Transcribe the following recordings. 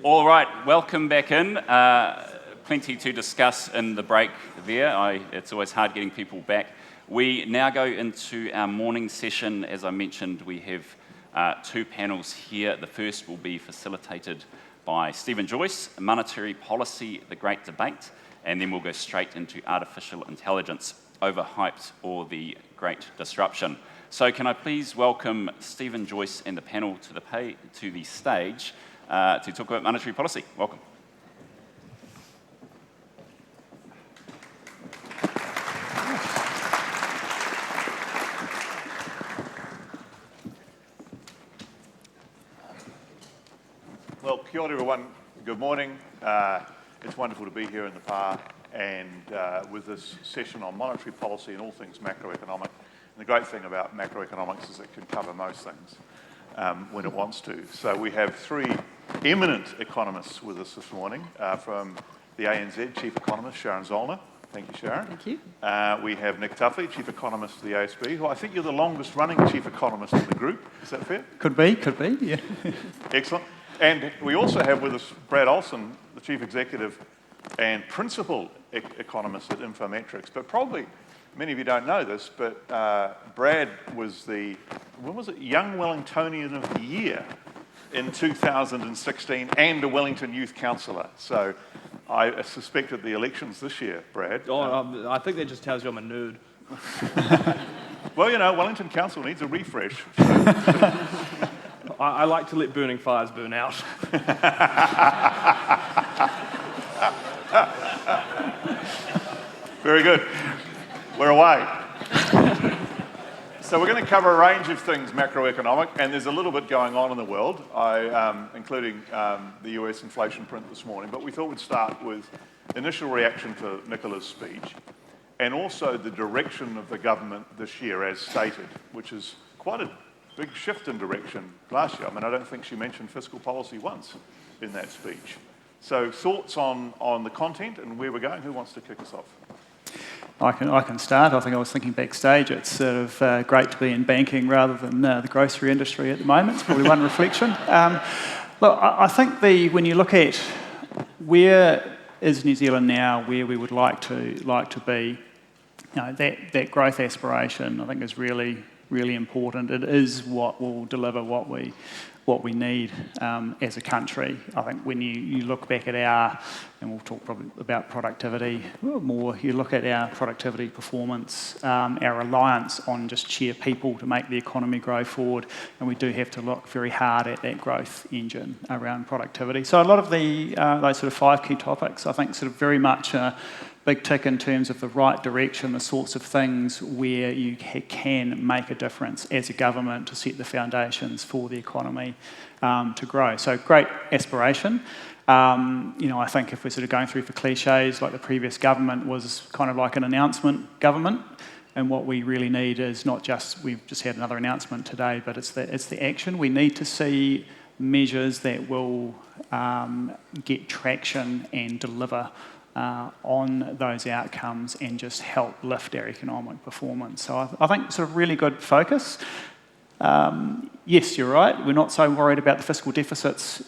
All right, welcome back in. Plenty to discuss in the break there. It's always hard getting people back. We now go into our morning session. As I mentioned, we have two panels here. The first will be facilitated by Stephen Joyce, Monetary Policy, the Great Debate, and then we'll go straight into artificial intelligence, overhyped or the Great Disruption. So can I please welcome Stephen Joyce and the panel to the stage to talk about monetary policy. Welcome. Well, kia ora everyone. Good morning. It's wonderful to be here in the PAR and with this session on monetary policy and all things macroeconomic. And the great thing about macroeconomics is it can cover most things when it wants to. So we have three eminent economists with us this morning from the ANZ, Chief Economist Sharon Zollner. Thank you, Sharon. Thank you. We have Nick Tuffley, Chief Economist of the ASB, who I think you're the longest running Chief Economist in the group. Is that fair? Could be, yeah. Excellent. And we also have with us Brad Olsen, the Chief Executive and Principal Economist at Infometrics. But probably many of you don't know this, but Brad was the, when was it, Young Wellingtonian of the Year in 2016 and a Wellington Youth Councillor. So I suspect at the elections this year, Brad. I think that just tells you I'm a nerd. Well, you know, Wellington Council needs a refresh. I like to let burning fires burn out. Very good. We're away. So we're going to cover a range of things macroeconomic, and there's a little bit going on in the world, including the US inflation print this morning. But we thought we'd start with initial reaction to Nicola's speech, and also the direction of the government this year, as stated, which is quite a big shift in direction last year. I mean, I don't think she mentioned fiscal policy once in that speech. So thoughts on the content and where we're going? Who wants to kick us off? I can start. I think I was thinking backstage, it's sort of great to be in banking rather than the grocery industry at the moment. It's probably one reflection. Look, I think when you look at where is New Zealand now, where we would like to be, you know, that growth aspiration, I think, is really, really important. It is what will deliver what we need as a country. I think when you look back at and we'll talk probably about productivity more, you look at our productivity performance, our reliance on just sheer people to make the economy grow forward, and we do have to look very hard at that growth engine around productivity. So a lot of those sort of five key topics, I think, sort of very much big tick in terms of the right direction, the sorts of things where you can make a difference as a government to set the foundations for the economy to grow. So great aspiration. I think if we're sort of going through for cliches, like the previous government was kind of like an announcement government, and what we really need is not just, we've just had another announcement today, but it's the action. We need to see measures that will get traction and deliver on those outcomes and just help lift our economic performance. So I think sort of really good focus. Yes, you're right, we're not so worried about the fiscal deficits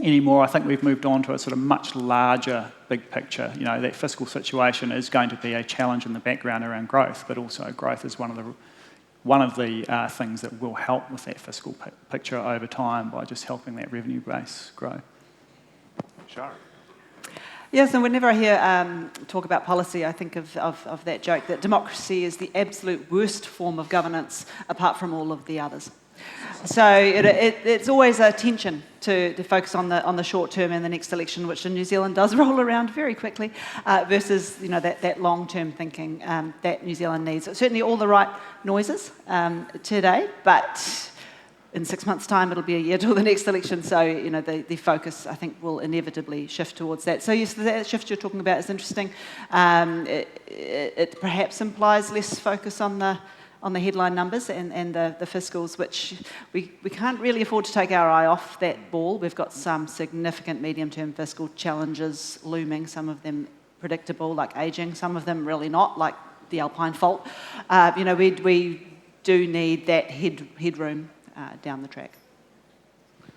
anymore. I think we've moved on to a sort of much larger big picture. You know, that fiscal situation is going to be a challenge in the background around growth, but also growth is one of the things that will help with that fiscal picture over time by just helping that revenue base grow. Sharon. Yes, and whenever I hear talk about policy, I think of that joke that democracy is the absolute worst form of governance apart from all of the others. So it's always a tension to focus on the short term and the next election, which in New Zealand does roll around very quickly, versus that long term thinking that New Zealand needs. Certainly all the right noises today, but in 6 months' time, it'll be a year till the next election. So, the focus, I think, will inevitably shift towards that. So, yes, that shift you're talking about is interesting. It perhaps implies less focus on the headline numbers and the fiscals, which we can't really afford to take our eye off that ball. We've got some significant medium-term fiscal challenges looming, some of them predictable, like ageing, some of them really not, like the Alpine Fault. We do need that headroom down the track.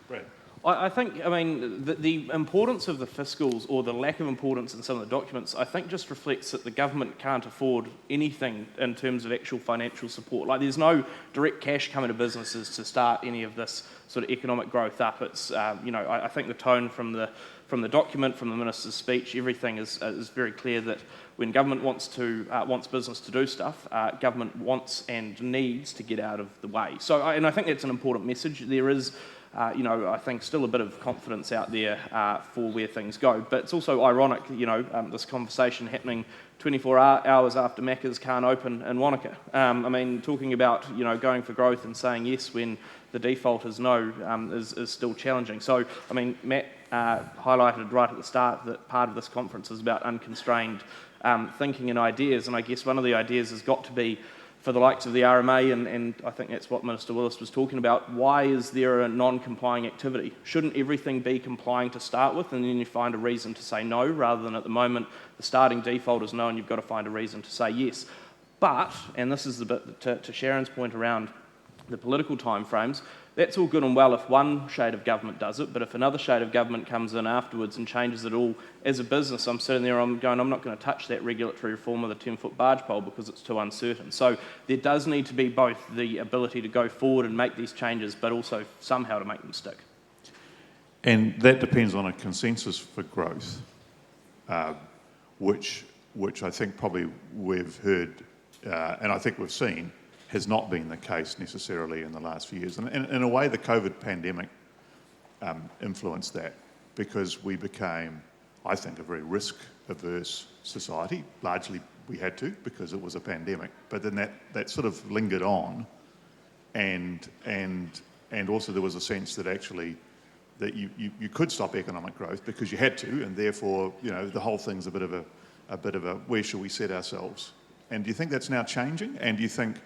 Brad. I think, I mean, the importance of the fiscals, or the lack of importance in some of the documents, I think just reflects that the government can't afford anything in terms of actual financial support. Like, there's no direct cash coming to businesses to start any of this sort of economic growth up. It's, I think the tone from the document, from the Minister's speech, everything is very clear that when government wants business to do stuff, government wants and needs to get out of the way. So, and I think that's an important message. There is, I think still a bit of confidence out there for where things go. But it's also ironic, this conversation happening 24 hours after Macca's can't open in Wanaka. I mean, talking about, going for growth and saying yes when the default is no is still challenging. So, I mean, Matt highlighted right at the start that part of this conference is about unconstrained thinking and ideas, and I guess one of the ideas has got to be for the likes of the RMA, and I think that's what Minister Willis was talking about, why is there a non-complying activity? Shouldn't everything be complying to start with, and then you find a reason to say no, rather than at the moment the starting default is no and you've got to find a reason to say yes. But, and this is the bit to Sharon's point around the political timeframes, that's all good and well if one shade of government does it, but if another shade of government comes in afterwards and changes it all, as a business, I'm sitting there, I'm not going to touch that regulatory reform of the 10-foot barge pole because it's too uncertain. So there does need to be both the ability to go forward and make these changes, but also somehow to make them stick. And that depends on a consensus for growth, which I think probably we've heard, and I think we've seen, has not been the case necessarily in the last few years. And in a way, the COVID pandemic influenced that, because we became, I think, a very risk-averse society. Largely we had to, because it was a pandemic. But then that sort of lingered on, and also there was a sense that actually that you could stop economic growth because you had to, and therefore, the whole thing's a bit of a where shall we set ourselves? And do you think that's now changing? And do you think,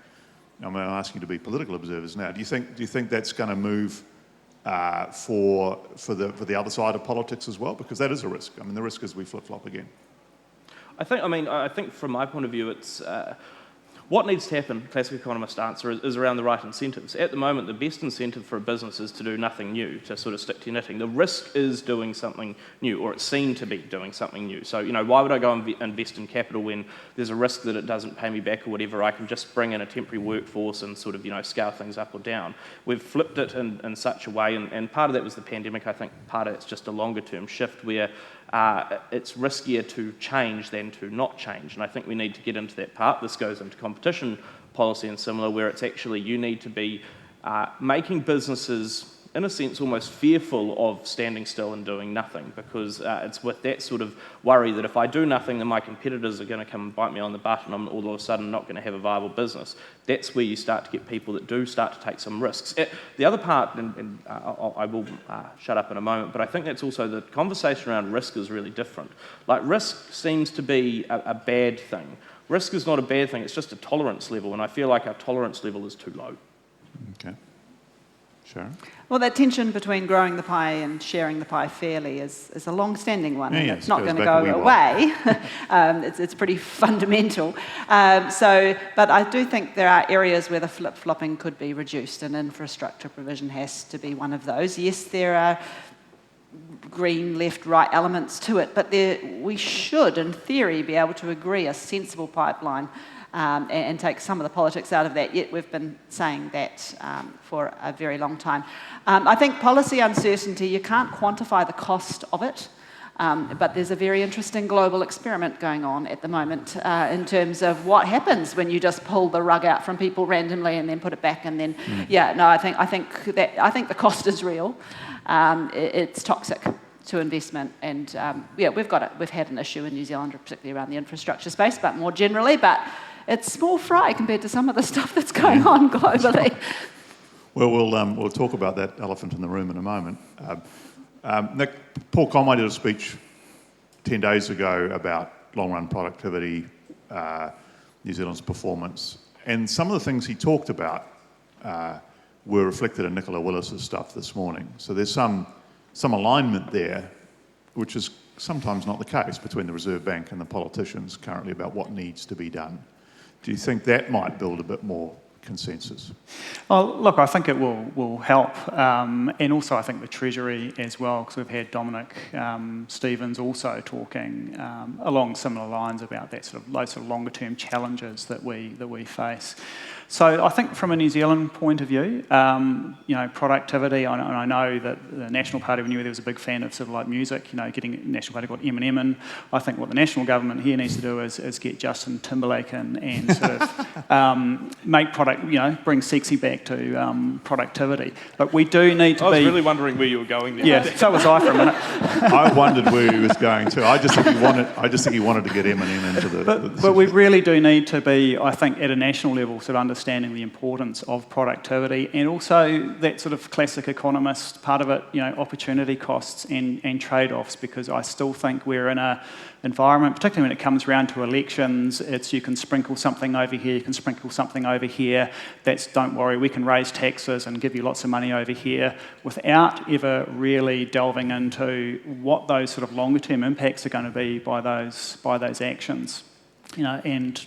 I'm asking you to be political observers now, do you think that's going to move for the other side of politics as well? Because that is a risk. I mean, the risk is we flip-flop again. I think from my point of view, it's what needs to happen, classic economist answer, is around the right incentives. At the moment, the best incentive for a business is to do nothing new, to sort of stick to your knitting. The risk is doing something new, or it's seen to be doing something new. So, why would I go and invest in capital when there's a risk that it doesn't pay me back or whatever? I can just bring in a temporary workforce and sort of, scale things up or down. We've flipped it in such a way, and part of that was the pandemic. I think part of it's just a longer-term shift where it's riskier to change than to not change, and I think we need to get into that part. This goes into competition policy and similar, where it's actually you need to be making businesses, in a sense, almost fearful of standing still and doing nothing, because it's with that sort of worry that if I do nothing, then my competitors are going to come and bite me on the butt, and I'm all of a sudden not going to have a viable business. That's where you start to get people that do start to take some risks. The other part, and I will shut up in a moment, but I think that's also the conversation around risk is really different. Like, risk seems to be a bad thing. Risk is not a bad thing, it's just a tolerance level, and I feel like our tolerance level is too low. Okay. Sharon? Well, that tension between growing the pie and sharing the pie fairly is a long-standing one, and it's not going to go away. It's pretty fundamental. But I do think there are areas where the flip-flopping could be reduced, and infrastructure provision has to be one of those. Yes, there are green, left, right elements to it, but we should, in theory, be able to agree a sensible pipeline and take some of the politics out of that, yet we've been saying that for a very long time. I think policy uncertainty, you can't quantify the cost of it, but there's a very interesting global experiment going on at the moment in terms of what happens when you just pull the rug out from people randomly and then put it back, and then, I think the cost is real. It's toxic to investment, and we've had an issue in New Zealand, particularly around the infrastructure space, but more generally, but it's small fry compared to some of the stuff that's going on globally. Well, we'll talk about that elephant in the room in a moment. Nick, Paul Conway did a speech 10 days ago about long-run productivity, New Zealand's performance, and some of the things he talked about were reflected in Nicola Willis's stuff this morning. So there's some alignment there, which is sometimes not the case between the Reserve Bank and the politicians currently about what needs to be done. Do you think that might build a bit more consensus? Well, look, I think it will help, and also I think the Treasury as well, because we've had Dominic Stevens also talking along similar lines about that those longer term challenges that we face. So I think from a New Zealand point of view, productivity, and I know that the National Party, we knew there was a big fan of music, getting National Party got Eminem in. I think what the national government here needs to do is get Justin Timberlake in and make bring sexy back to productivity. But we do need to I was really wondering where you were going there. Yeah, so was I for a minute. I wondered where he was going to. I just think he wanted to get Eminem into the... But we really do need to be, I think, at a national level, understanding the importance of productivity, and also that classic economist part of it, opportunity costs and trade-offs, because I still think we're in an environment, particularly when it comes around to elections, it's you can sprinkle something over here, you can sprinkle something over here, don't worry, we can raise taxes and give you lots of money over here, without ever really delving into what those longer-term impacts are going to be by those actions, and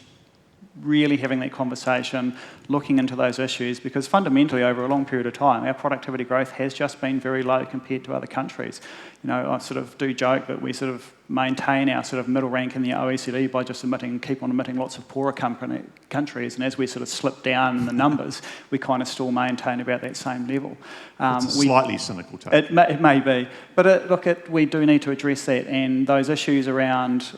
really having that conversation, looking into those issues, because fundamentally over a long period of time, our productivity growth has just been very low compared to other countries. I do joke that we maintain our middle rank in the OECD by just keep on emitting lots of poorer countries, and as we slip down in the numbers, we still maintain about that same level. It's a slightly cynical take. It may be, but we do need to address that, and those issues around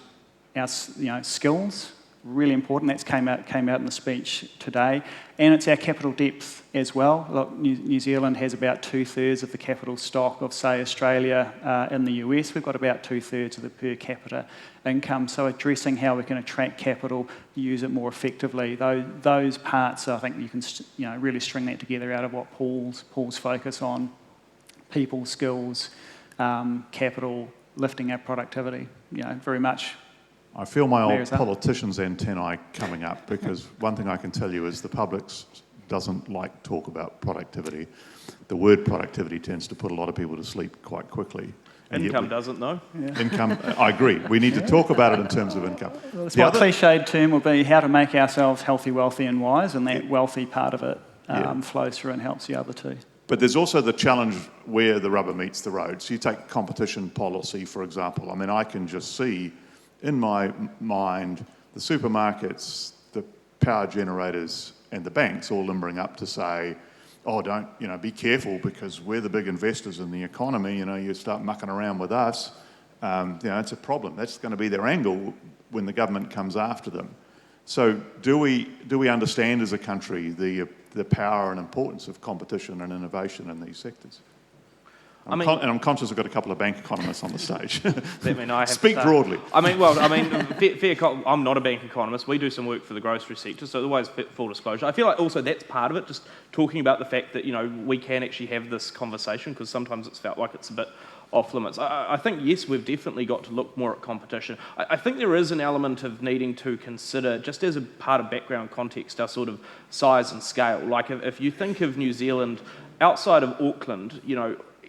our skills, really important. That's came out in the speech today, and it's our capital depth as well. Look, New Zealand has about 2/3 of the capital stock of, say, Australia in the US. We've got about 2/3 of the per capita income. So addressing how we can attract capital, use it more effectively. Those parts, I think you can really string that together out of what Paul's focus on: people, skills, capital, lifting our productivity. Very much. I feel my old politician's antennae coming up, because one thing I can tell you is the public doesn't like talk about productivity. The word productivity tends to put a lot of people to sleep quite quickly. Income doesn't, though. Yeah. Income, I agree. We need to talk about it in terms of income. Well, the cliched term will be how to make ourselves healthy, wealthy and wise, and that wealthy part of it flows through and helps the other two. But there's also the challenge where the rubber meets the road. So you take competition policy, for example. I mean, I can just see in my mind the supermarkets, the power generators and the banks all limbering up to say, oh, don't, be careful, because we're the big investors in the economy, you start mucking around with us, it's a problem. That's going to be their angle when the government comes after them. So do we understand as a country the power and importance of competition and innovation in these sectors? And I'm conscious I've got a couple of bank economists on the stage. Speak broadly. I'm not a bank economist. We do some work for the grocery sector, so always full disclosure. I feel like also that's part of it, just talking about the fact that, we can actually have this conversation, because sometimes it's felt like it's a bit off limits. I think, yes, we've definitely got to look more at competition. I think there is an element of needing to consider, just as a part of background context, our size and scale. Like if you think of New Zealand, outside of Auckland,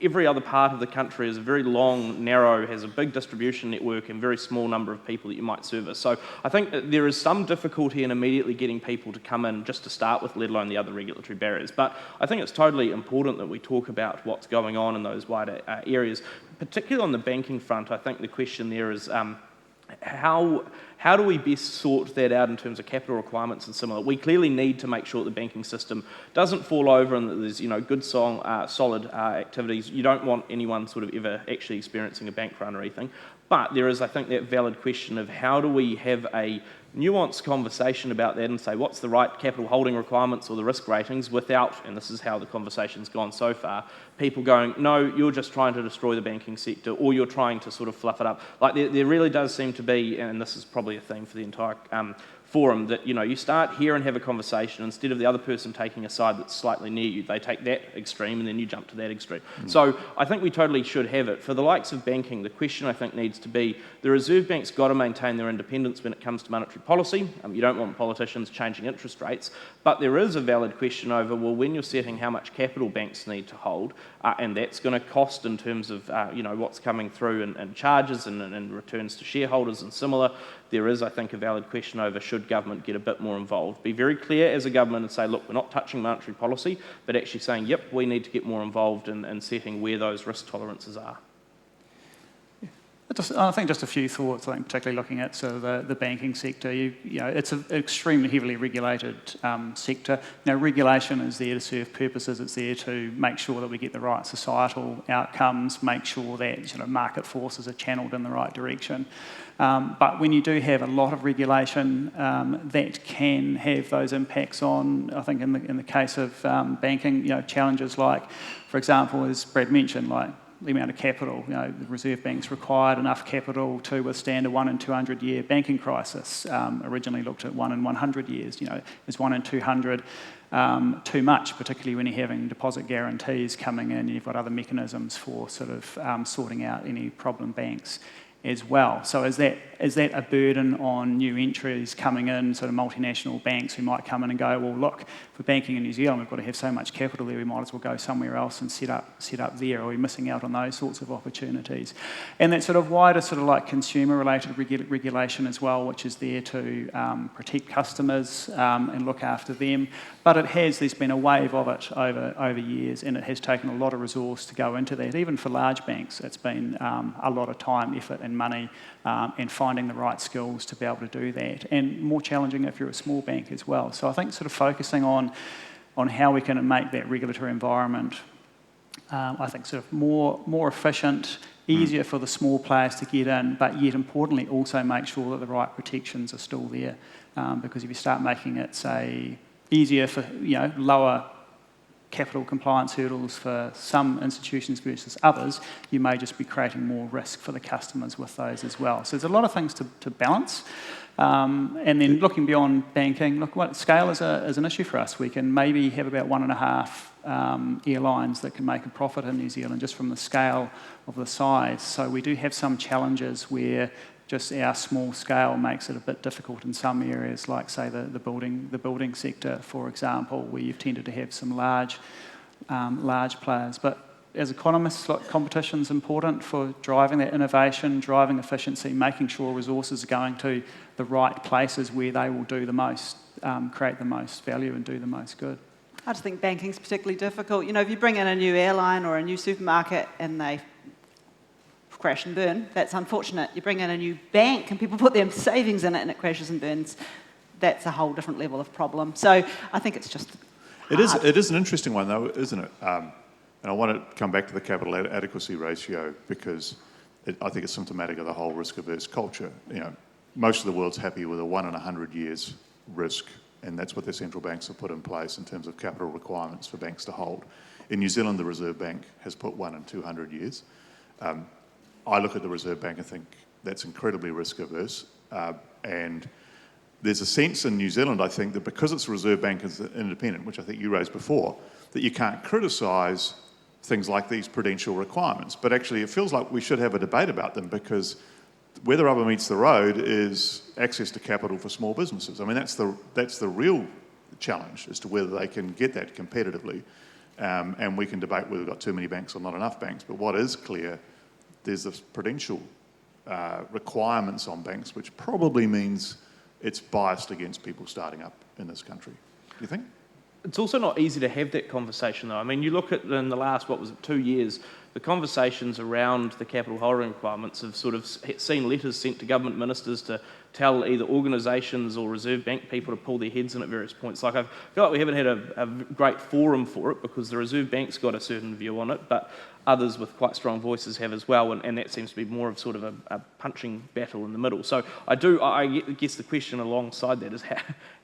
every other part of the country is very long, narrow, has a big distribution network and very small number of people that you might service. So I think there is some difficulty in immediately getting people to come in just to start with, let alone the other regulatory barriers. But I think it's totally important that we talk about what's going on in those wider areas. Particularly on the banking front, I think the question there is how do we best sort that out in terms of capital requirements and similar? We clearly need to make sure that the banking system doesn't fall over and that there's good, solid activities. You don't want anyone ever actually experiencing a bank run or anything. But there is, I think, that valid question of how do we have a nuanced conversation about that and say what's the right capital holding requirements or the risk ratings without, and this is how the conversation's gone so far, people going, no, you're just trying to destroy the banking sector, or you're trying to fluff it up. Like there really does seem to be, and this is probably a theme for the entire forum, that you start here and have a conversation, instead of the other person taking a side that's slightly near you, they take that extreme and then you jump to that extreme. So I think we totally should have it. For the likes of banking, the question I think needs to be, the Reserve Bank's got to maintain their independence when it comes to monetary policy. You don't want politicians changing interest rates, but there is a valid question over, well, when you're setting how much capital banks need to hold, and that's going to cost in terms of what's coming through and charges and returns to shareholders and similar, there is, I think, a valid question over should should government get a bit more involved. Be very clear as a government and say, look, we're not touching monetary policy, but actually saying, yep, we need to get more involved in setting where those risk tolerances are. I think just a few thoughts, I think particularly looking at sort of the banking sector. You know, it's an extremely heavily regulated sector. Now, regulation is there to serve purposes. It's there to make sure that we get the right societal outcomes, make sure that sort of market forces are channelled in the right direction. But when you do have a lot of regulation, that can have those impacts on, I think in the case of banking, you know, challenges like, for example, as Brad mentioned, like the amount of capital. You know, the Reserve Bank's required enough capital to withstand a 1 in 200 year banking crisis. Originally looked at 1 in 100 years. You know, is 1 in 200 too much, particularly when you're having deposit guarantees coming in and you've got other mechanisms for sort of sorting out any problem banks as well. So is that a burden on new entries coming in, sort of multinational banks who might come in and go, well, look, for banking in New Zealand, we've got to have so much capital there, we might as well go somewhere else and set up there. Are we missing out on those sorts of opportunities? And that sort of wider sort of like consumer-related regulation as well, which is there to protect customers and look after them. But there's been a wave of it over years, and it has taken a lot of resource to go into that. Even for large banks, it's been a lot of time, effort and money and finding the right skills to be able to do that. And more challenging if you're a small bank as well. So I think sort of focusing on how we can make that regulatory environment, I think sort of more efficient, easier for the small players to get in, but yet importantly also make sure that the right protections are still there. Because if you start making it, say, easier for, you know, lower capital compliance hurdles for some institutions versus others, you may just be creating more risk for the customers with those as well. So there's a lot of things to balance. And then looking beyond banking, look, what scale is an issue for us. We can maybe have about 1.5 airlines that can make a profit in New Zealand just from the scale of the size. So we do have some challenges where just our small scale makes it a bit difficult in some areas, like say the building sector, for example, where you've tended to have some large players. But as economists, like, competition's important for driving that innovation, driving efficiency, making sure resources are going to the right places where they will do the most, create the most value and do the most good. I just think banking's particularly difficult. You know, if you bring in a new airline or a new supermarket and they crash and burn, that's unfortunate. You bring in a new bank and people put their savings in it and it crashes and burns, that's a whole different level of problem. So I think it's just hard. It is an interesting one though, isn't it? And I want to come back to the capital adequacy ratio because I think it's symptomatic of the whole risk-averse culture. You know, most of the world's happy with a 1 in 100 years risk, and that's what their central banks have put in place in terms of capital requirements for banks to hold. In New Zealand, the Reserve Bank has put 1 in 200 years. I look at the Reserve Bank and think that's incredibly risk-averse. And there's a sense in New Zealand, I think, that because it's a Reserve Bank as independent, which I think you raised before, that you can't criticise things like these prudential requirements. But actually, it feels like we should have a debate about them because where the rubber meets the road is access to capital for small businesses. I mean, that's the real challenge as to whether they can get that competitively. And we can debate whether we've got too many banks or not enough banks. But what is clear, there's this prudential requirements on banks, which probably means it's biased against people starting up in this country. Do you think? It's also not easy to have that conversation, though. I mean, you look at in the last, 2 years, the conversations around the capital holding requirements have sort of seen letters sent to government ministers to tell either organisations or Reserve Bank people to pull their heads in at various points. Like, I feel like we haven't had a great forum for it because the Reserve Bank's got a certain view on it, but others with quite strong voices have as well, and that seems to be more of sort of a punching battle in the middle. So I guess the question alongside that is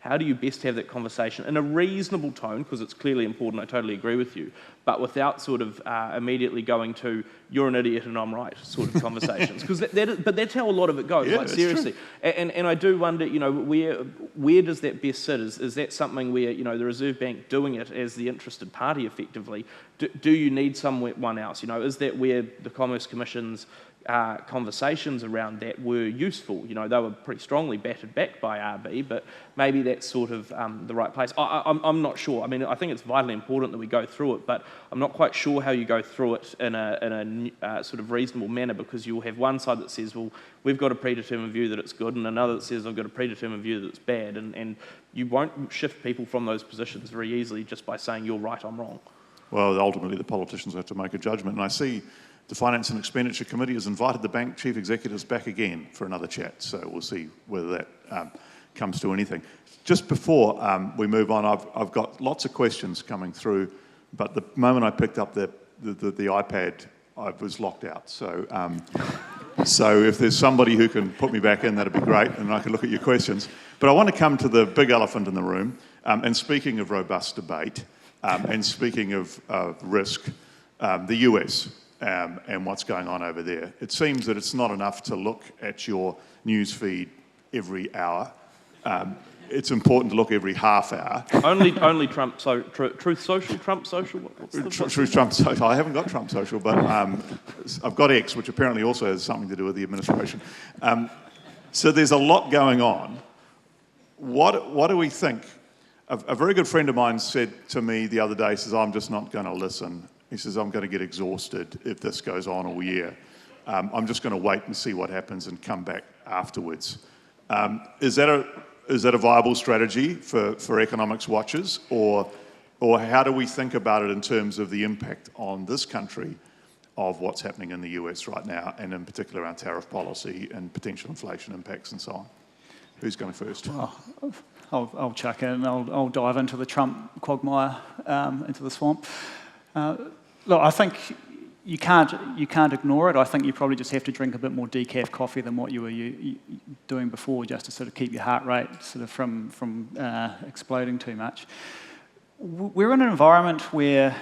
how do you best have that conversation in a reasonable tone, because it's clearly important, I totally agree with you, but without sort of immediately going to you're an idiot and I'm right sort of conversations, because but that's how a lot of it goes, yeah, like seriously. And I do wonder, you know, where does that best sit? Is that something where, you know, the Reserve Bank doing it as the interested party effectively, do you need someone else? clearinghouse? Is that where the Commerce Commission's conversations around that were useful? They were pretty strongly battered back by RB, but maybe that's sort of the right place. I'm not sure. I think it's vitally important that we go through it, but I'm not quite sure how you go through it in a sort of reasonable manner, because you'll have one side that says, well, we've got a predetermined view that it's good, and another that says, I've got a predetermined view that it's bad, and you won't shift people from those positions very easily just by saying, you're right, I'm wrong. Well, ultimately the politicians have to make a judgment, and I see the Finance and Expenditure Committee has invited the bank chief executives back again for another chat, so we'll see whether that comes to anything. Just before we move on, I've got lots of questions coming through, but the moment I picked up the iPad, I was locked out. So, so if there's somebody who can put me back in, that'd be great, and I can look at your questions. But I want to come to the big elephant in the room, and speaking of robust debate, and speaking of risk, the US. And what's going on over there. It seems that it's not enough to look at your news feed every hour. It's important to look every half hour. Only Trump, so Truth Social, Trump Social? Truth Trump Social. I haven't got Trump Social, but I've got X, which apparently also has something to do with the administration. So there's a lot going on. What do we think? A very good friend of mine said to me the other day, says, I'm just not going to listen. He says, I'm going to get exhausted if this goes on all year. I'm just going to wait and see what happens and come back afterwards. Is that a viable strategy for economics watchers? Or how do we think about it in terms of the impact on this country of what's happening in the US right now, and in particular around tariff policy and potential inflation impacts and so on? Who's going first? I'll chuck in. I'll dive into the Trump quagmire, into the swamp. Look, I think you can't ignore it. I think you probably just have to drink a bit more decaf coffee than what you were doing before, just to sort of keep your heart rate sort of from exploding too much. We're in an environment where,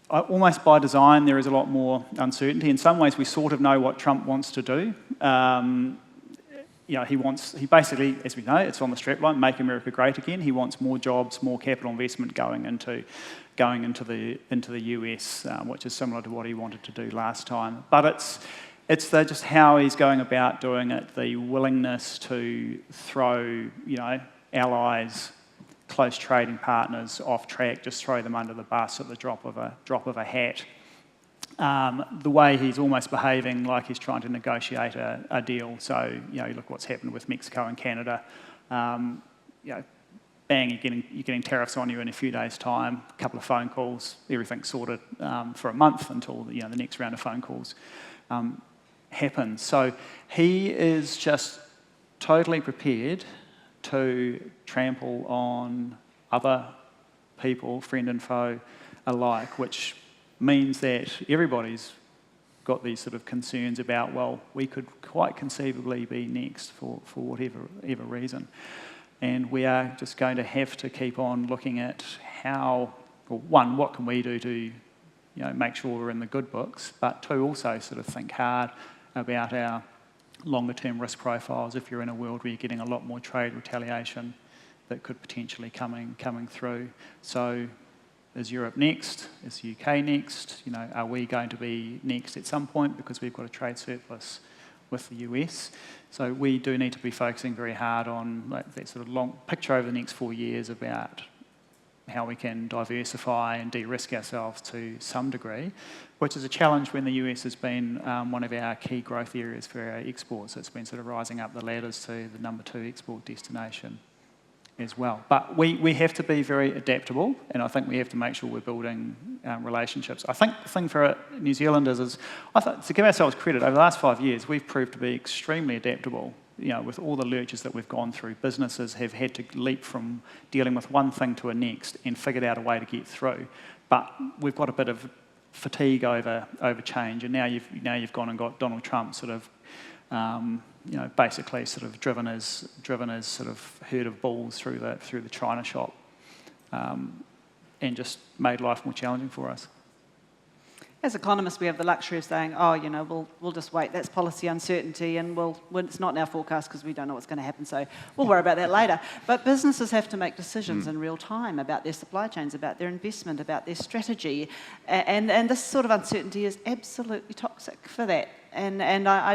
almost by design, there is a lot more uncertainty. In some ways, we sort of know what Trump wants to do. He basically, as we know, it's on the strapline, make America great again. He wants more jobs, more capital investment going into the US, which is similar to what he wanted to do last time. But it's just how he's going about doing it, the willingness to throw, allies, close trading partners off track, just throw them under the bus at the drop of a hat. The way he's almost behaving like he's trying to negotiate a deal. So, look what's happened with Mexico and Canada. Bang, you're getting tariffs on you in a few days' time, a couple of phone calls, everything's sorted for a month until the next round of phone calls happens. So he is just totally prepared to trample on other people, friend and foe alike, which means that everybody's got these sort of concerns about, well, we could quite conceivably be next for whatever reason. And we are just going to have to keep on looking at one, what can we do to make sure we're in the good books, but two, also sort of think hard about our longer term risk profiles if you're in a world where you're getting a lot more trade retaliation that could potentially coming through. So is Europe next? Is the UK next? Are we going to be next at some point because we've got a trade surplus with the US? So we do need to be focusing very hard on that sort of long picture over the next 4 years about how we can diversify and de-risk ourselves to some degree, which is a challenge when the US has been one of our key growth areas for our exports. It's been sort of rising up the ladders to the number 2 export destination as well. But we have to be very adaptable, and I think we have to make sure we're building relationships. I think the thing for New Zealanders is, to give ourselves credit, over the last 5 years, we've proved to be extremely adaptable. With all the lurches that we've gone through, businesses have had to leap from dealing with one thing to a next and figured out a way to get through. But we've got a bit of fatigue over change, and now you've gone and got Donald Trump sort of basically sort of driven his sort of herd of bulls through the China shop, and just made life more challenging for us. As economists, we have the luxury of saying, oh, we'll just wait. That's policy uncertainty, and it's not in our forecast because we don't know what's going to happen, so we'll worry about that later. But businesses have to make decisions in real time about their supply chains, about their investment, about their strategy, and this sort of uncertainty is absolutely toxic for that. And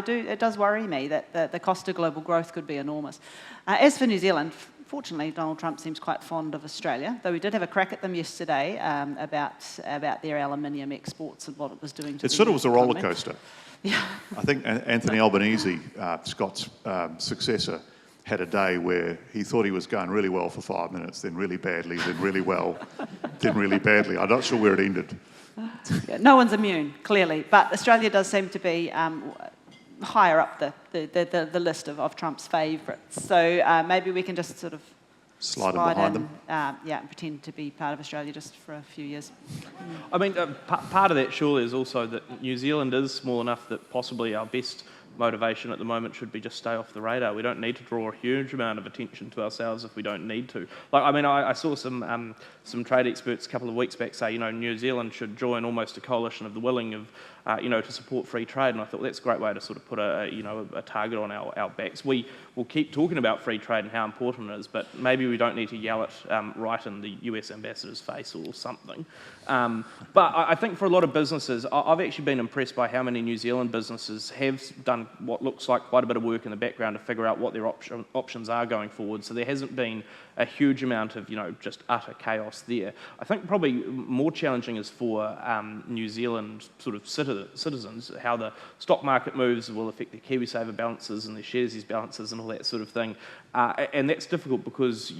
it does worry me that the cost of global growth could be enormous. As for New Zealand, fortunately, Donald Trump seems quite fond of Australia, though we did have a crack at them yesterday about their aluminium exports and what it was doing to It sort of was a roller economy. coaster. Yeah. I think Anthony Albanese, Scott's successor, had a day where he thought he was going really well for 5 minutes, then really badly, then really well, then really badly. I'm not sure where it ended. Yeah, no one's immune, clearly, but Australia does seem to be higher up the list of Trump's favourites. So maybe we can just sort of Slide behind them. And pretend to be part of Australia just for a few years. I mean, part of that surely is also that New Zealand is small enough that possibly our best motivation at the moment should be just stay off the radar. We don't need to draw a huge amount of attention to ourselves if we don't need to. Like, I mean, I saw some trade experts a couple of weeks back say, New Zealand should join almost a coalition of the willing of, to support free trade. And I thought that's a great way to sort of put a target on our backs. We will keep talking about free trade and how important it is, but maybe we don't need to yell it right in the US ambassador's face or something. But I think for a lot of businesses, I've actually been impressed by how many New Zealand businesses have done what looks like quite a bit of work in the background to figure out what their options are going forward. So there hasn't been a huge amount of, just utter chaos there. I think probably more challenging is for New Zealand sort of citizens, how the stock market moves will affect their KiwiSaver balances and their Sharesies balances and all that sort of thing. And that's difficult because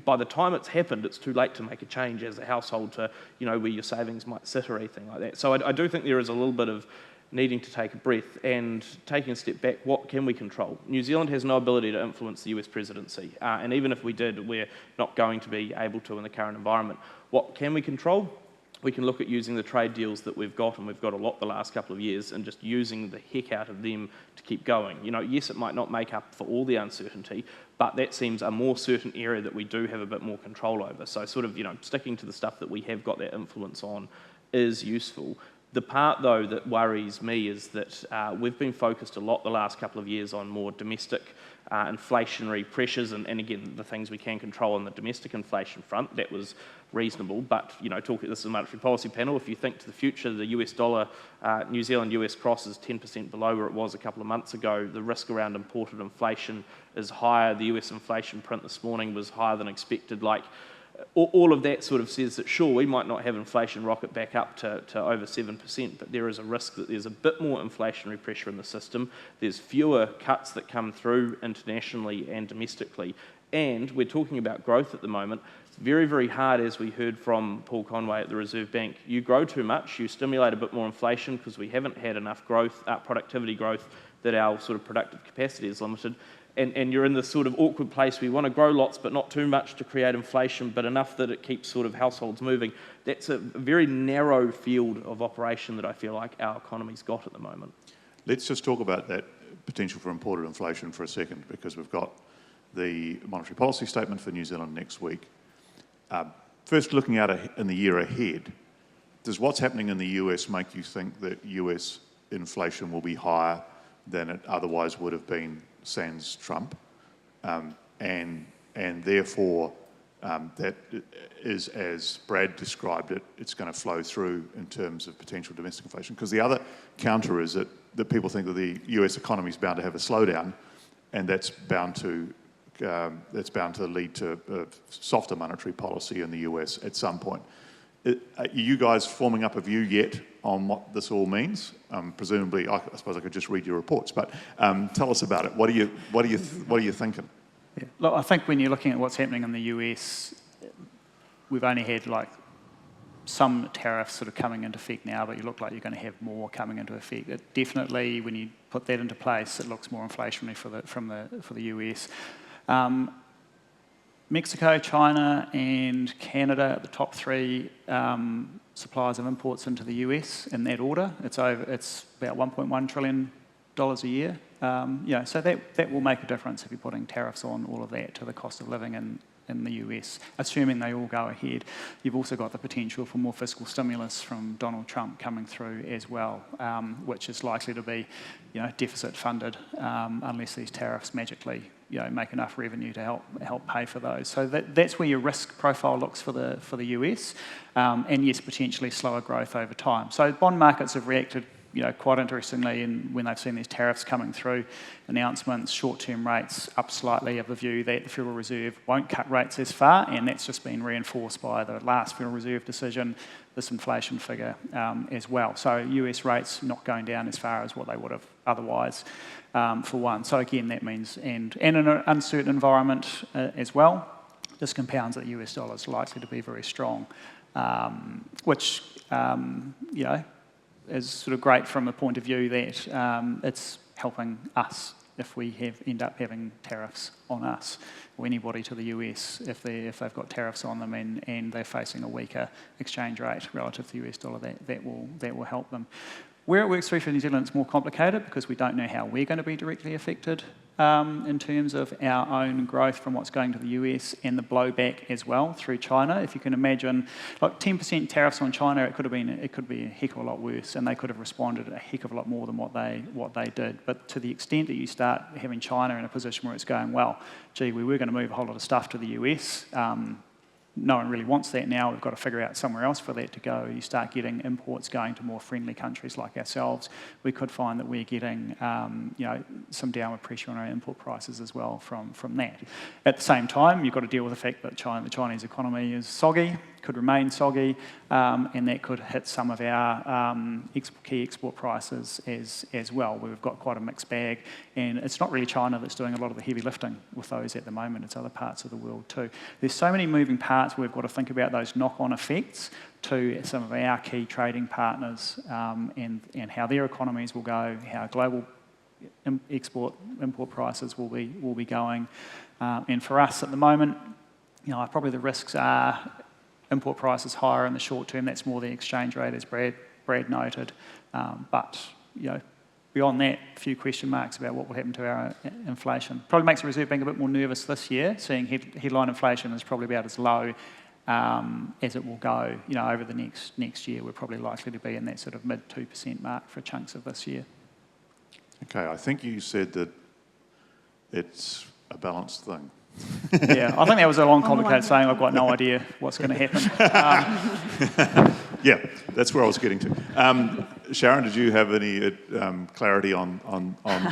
by the time it's happened, it's too late to make a change as a household to, where your savings might sit or anything like that. So I do think there is a little bit of needing to take a breath and taking a step back. What can we control? New Zealand has no ability to influence the US presidency, and even if we did, we're not going to be able to in the current environment. What can we control? We can look at using the trade deals that we've got, and we've got a lot the last couple of years, and just using the heck out of them to keep going. Yes, it might not make up for all the uncertainty, but that seems a more certain area that we do have a bit more control over. So sort of, sticking to the stuff that we have got that influence on is useful. The part, though, that worries me is that we've been focused a lot the last couple of years on more domestic inflationary pressures and again, the things we can control on the domestic inflation front. That was reasonable, but, this is a monetary policy panel. If you think to the future, the US dollar, New Zealand-US cross is 10% below where it was a couple of months ago. The risk around imported inflation is higher. The US inflation print this morning was higher than expected. All of that sort of says that, sure, we might not have inflation rocket back up to over 7%, but there is a risk that there's a bit more inflationary pressure in the system. There's fewer cuts that come through internationally and domestically, and we're talking about growth at the moment. It's very, very hard, as we heard from Paul Conway at the Reserve Bank. You grow too much, you stimulate a bit more inflation because we haven't had enough growth, productivity growth, that our sort of productive capacity is limited. And you're in this sort of awkward place where you want to grow lots but not too much to create inflation, but enough that it keeps sort of households moving. That's a very narrow field of operation that I feel like our economy's got at the moment. Let's just talk about that potential for imported inflation for a second, because we've got the monetary policy statement for New Zealand next week. First, looking out in the year ahead, does what's happening in the US make you think that US inflation will be higher than it otherwise would have been sans Trump, and therefore that is, as Brad described it, it's going to flow through in terms of potential domestic inflation? Because the other counter is that people think that the US economy is bound to have a slowdown, and that's bound to lead to softer monetary policy in the US at some point. Are you guys forming up a view yet on what this all means? Presumably, I suppose I could just read your reports, but tell us about it. What are you thinking? Yeah. Look, I think when you're looking at what's happening in the US, we've only had some tariffs sort of coming into effect now, but you look like you're going to have more coming into effect. It definitely, when you put that into place, it looks more inflationary for the US. Mexico, China, and Canada are the top three suppliers of imports into the US in that order. It's about $1.1 trillion a year. So that will make a difference if you're putting tariffs on all of that to the cost of living in the US, assuming they all go ahead. You've also got the potential for more fiscal stimulus from Donald Trump coming through as well, which is likely to be, deficit funded unless these tariffs magically, make enough revenue to help pay for those. So that's where your risk profile looks for the US, and yes, potentially slower growth over time. So bond markets have reacted quite interestingly when they've seen these tariffs coming through, announcements, short-term rates up slightly, of the view that the Federal Reserve won't cut rates as far, and that's just been reinforced by the last Federal Reserve decision, this inflation figure as well. So US rates not going down as far as what they would have otherwise, for one. So again, that means, and in an uncertain environment as well, this compounds that the US dollar is likely to be very strong, which, is sort of great from the point of view that it's helping us if we end up having tariffs on us, or anybody to the US if they've got tariffs on them and they're facing a weaker exchange rate relative to the US dollar, that will help them. Where it works through for New Zealand, it's more complicated because we don't know how we're going to be directly affected in terms of our own growth from what's going to the US and the blowback as well through China. If you can imagine, like 10% tariffs on China, it could be a heck of a lot worse, and they could have responded a heck of a lot more than what they did. But to the extent that you start having China in a position where it's going, well, gee, we were going to move a whole lot of stuff to the US. No one really wants that now. We've got to figure out somewhere else for that to go. You start getting imports going to more friendly countries like ourselves. We could find that we're getting, some downward pressure on our import prices as well from that. At the same time, you've got to deal with the fact that the Chinese economy is soggy, could remain soggy, and that could hit some of our key export prices as well, where we've got quite a mixed bag. And it's not really China that's doing a lot of the heavy lifting with those at the moment, it's other parts of the world too. There's so many moving parts, we've got to think about those knock-on effects to some of our key trading partners, and how their economies will go, how global import prices will be going. And for us at the moment, probably the risks are import prices higher in the short term. That's more the exchange rate, as Brad noted. But beyond that, a few question marks about what will happen to our inflation. Probably makes the Reserve Bank a bit more nervous this year, seeing headline inflation is probably about as low as it will go. Over the next year, we're probably likely to be in that sort of mid 2% mark for chunks of this year. Okay, I think you said that it's a balanced thing. Yeah, I think that was a long, complicated saying. I've got no idea what's going to happen. Yeah, that's where I was getting to. Sharon, did you have any clarity on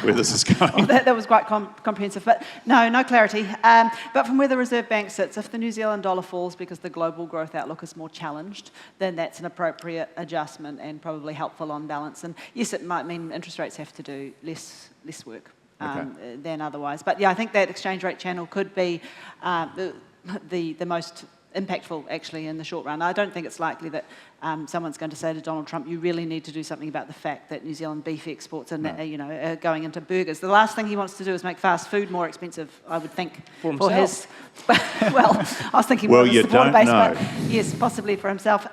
where this is going? That was quite comprehensive, but no clarity. But from where the Reserve Bank sits, if the New Zealand dollar falls because the global growth outlook is more challenged, then that's an appropriate adjustment and probably helpful on balance. And yes, it might mean interest rates have to do less work than otherwise. But yeah, I think that exchange rate channel could be the most impactful, actually, in the short run. I don't think it's likely that someone's going to say to Donald Trump, you really need to do something about the fact that New Zealand beef exports are going into burgers. The last thing he wants to do is make fast food more expensive, I would think. For himself. Well, I was thinking more of the supporter base, but yes, possibly for himself.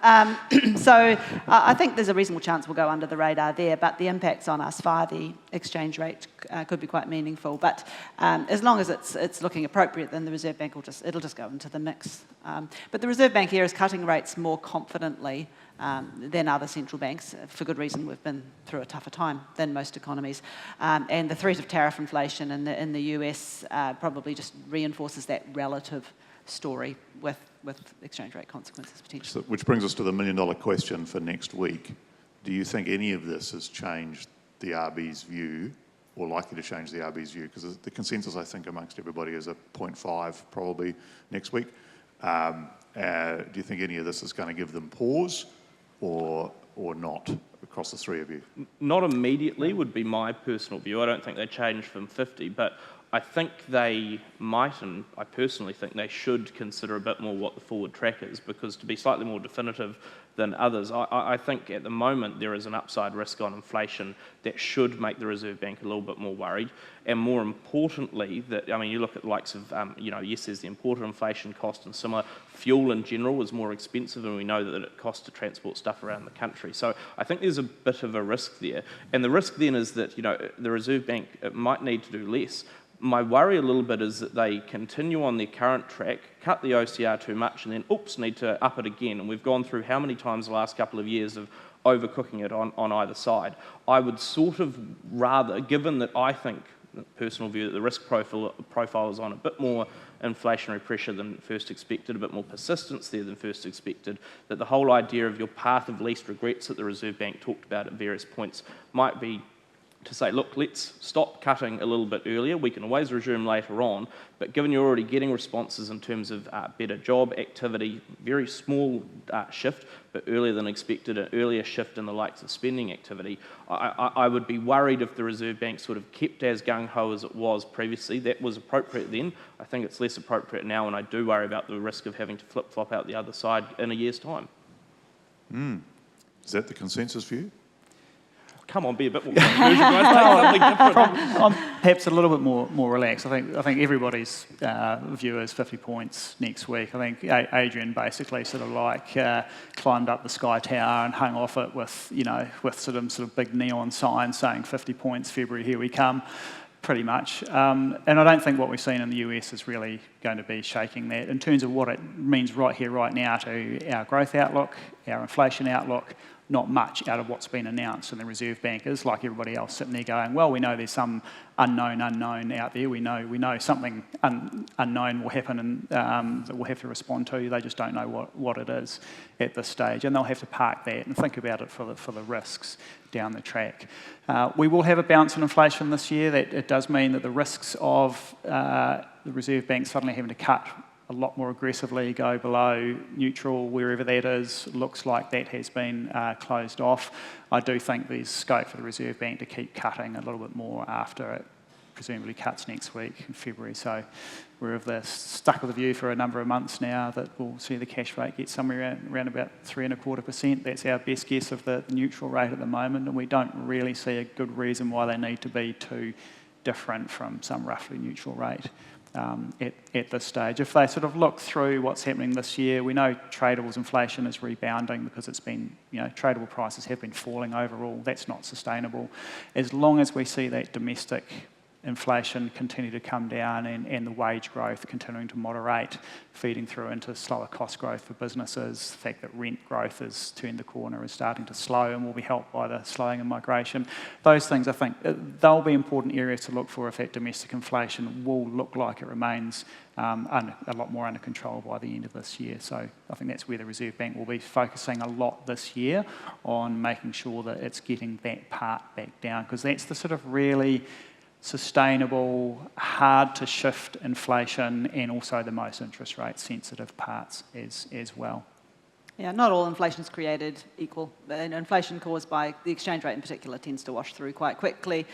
So I think there's a reasonable chance we'll go under the radar there, but the impacts on us via the exchange rate could be quite meaningful. But as long as it's looking appropriate, then the Reserve Bank it'll just go into the mix. But the Reserve Bank here is cutting rates more confidently than other central banks. For good reason, we've been through a tougher time than most economies. And the threat of tariff inflation in the US probably just reinforces that relative story with exchange rate consequences potentially. So, which brings us to the million-dollar question for next week. Do you think any of this has changed the RB's view, or likely to change the RB's view? Because the consensus, I think, amongst everybody is a 0.5 probably next week. Do you think any of this is going to give them pause or not across the three of you? Not immediately would be my personal view. I don't think they change from 50, but I think they might, and I personally think they should consider a bit more what the forward track is, because to be slightly more definitive than others, I think at the moment there is an upside risk on inflation that should make the Reserve Bank a little bit more worried. And more importantly, you look at the likes of, yes, there's the imported inflation cost and similar. Fuel in general is more expensive, and we know that it costs to transport stuff around the country. So I think there's a bit of a risk there. And the risk then is that, the Reserve Bank might need to do less, My worry a little bit is that they continue on their current track, cut the OCR too much, and then, oops, need to up it again. And we've gone through how many times the last couple of years of overcooking it on either side. I would sort of rather, given that I think, personal view, that the risk profile is on a bit more inflationary pressure than first expected, a bit more persistence there than first expected, that the whole idea of your path of least regrets that the Reserve Bank talked about at various points might be to say, look, let's stop cutting a little bit earlier. We can always resume later on, but given you're already getting responses in terms of better job activity, very small shift, but earlier than expected, an earlier shift in the likes of spending activity, I would be worried if the Reserve Bank sort of kept as gung-ho as it was previously. That was appropriate then. I think it's less appropriate now, and I do worry about the risk of having to flip-flop out the other side in a year's time. Is that the consensus view? Come on, be a bit more controversial, guys. Take something different. I'm perhaps a little bit more relaxed. I think everybody's view is 50 points next week. I think Adrian basically sort of climbed up the Sky Tower and hung off it with sort of big neon signs saying 50 points, February, here we come, pretty much. And I don't think what we've seen in the US is really going to be shaking that. In terms of what it means right here, right now to our growth outlook, our inflation outlook, not much out of what's been announced, and the Reserve Bank is, like everybody else, sitting there going, well, we know there's some unknown out there. We know something unknown will happen and that we'll have to respond to. They just don't know what it is at this stage, and they'll have to park that and think about it for the risks down the track. We will have a bounce in inflation this year. That it does mean that the risks of the Reserve Bank suddenly having to cut a lot more aggressively, go below neutral, wherever that is, looks like that has been closed off. I do think there's scope for the Reserve Bank to keep cutting a little bit more after it presumably cuts next week in February. So we're stuck with the view for a number of months now that we'll see the cash rate get somewhere around about 3.25%. That's our best guess of the neutral rate at the moment, and we don't really see a good reason why they need to be too different from some roughly neutral rate. At this stage. If they sort of look through what's happening this year, we know tradables inflation is rebounding because it's been, tradable prices have been falling overall. That's not sustainable. As long as we see that domestic inflation continue to come down and the wage growth continuing to moderate, feeding through into slower cost growth for businesses, the fact that rent growth has turned the corner, is starting to slow and will be helped by the slowing in migration. Those things, I think, they'll be important areas to look for if that domestic inflation will look like it remains a lot more under control by the end of this year. So I think that's where the Reserve Bank will be focusing a lot this year on making sure that it's getting that part back down, because that's the sort of really sustainable, hard to shift inflation, and also the most interest rate sensitive parts as well. Yeah, not all inflation is created equal. And inflation caused by the exchange rate in particular tends to wash through quite quickly.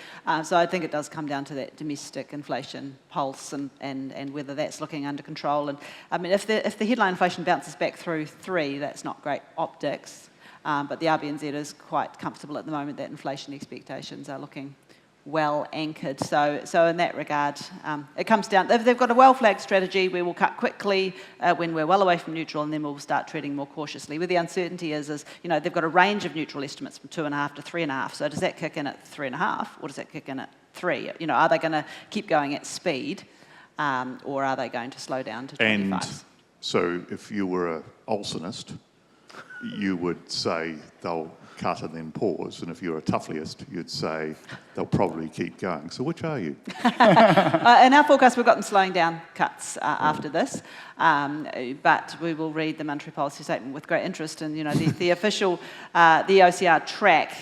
So I think it does come down to that domestic inflation pulse and whether that's looking under control. And I mean, if the headline inflation bounces back through 3, that's not great optics. But the RBNZ is quite comfortable at the moment that inflation expectations are looking well anchored. So in that regard, it comes down, if they've got a well-flagged strategy, we will cut quickly when we're well away from neutral, and then we'll start treading more cautiously. Where the uncertainty is they've got a range of neutral estimates from 2.5 to 3.5. So does that kick in at 3.5, or does that kick in at 3? Are they going to keep going at speed, or are they going to slow down to 25? And so if you were an Olsenist, you would say they'll cut and then pause, and if you're a Tuffleyist, you'd say they'll probably keep going. So which are you? In our forecast, we've got them slowing down cuts after this, but we will read the monetary policy statement with great interest. And the official, the OCR track,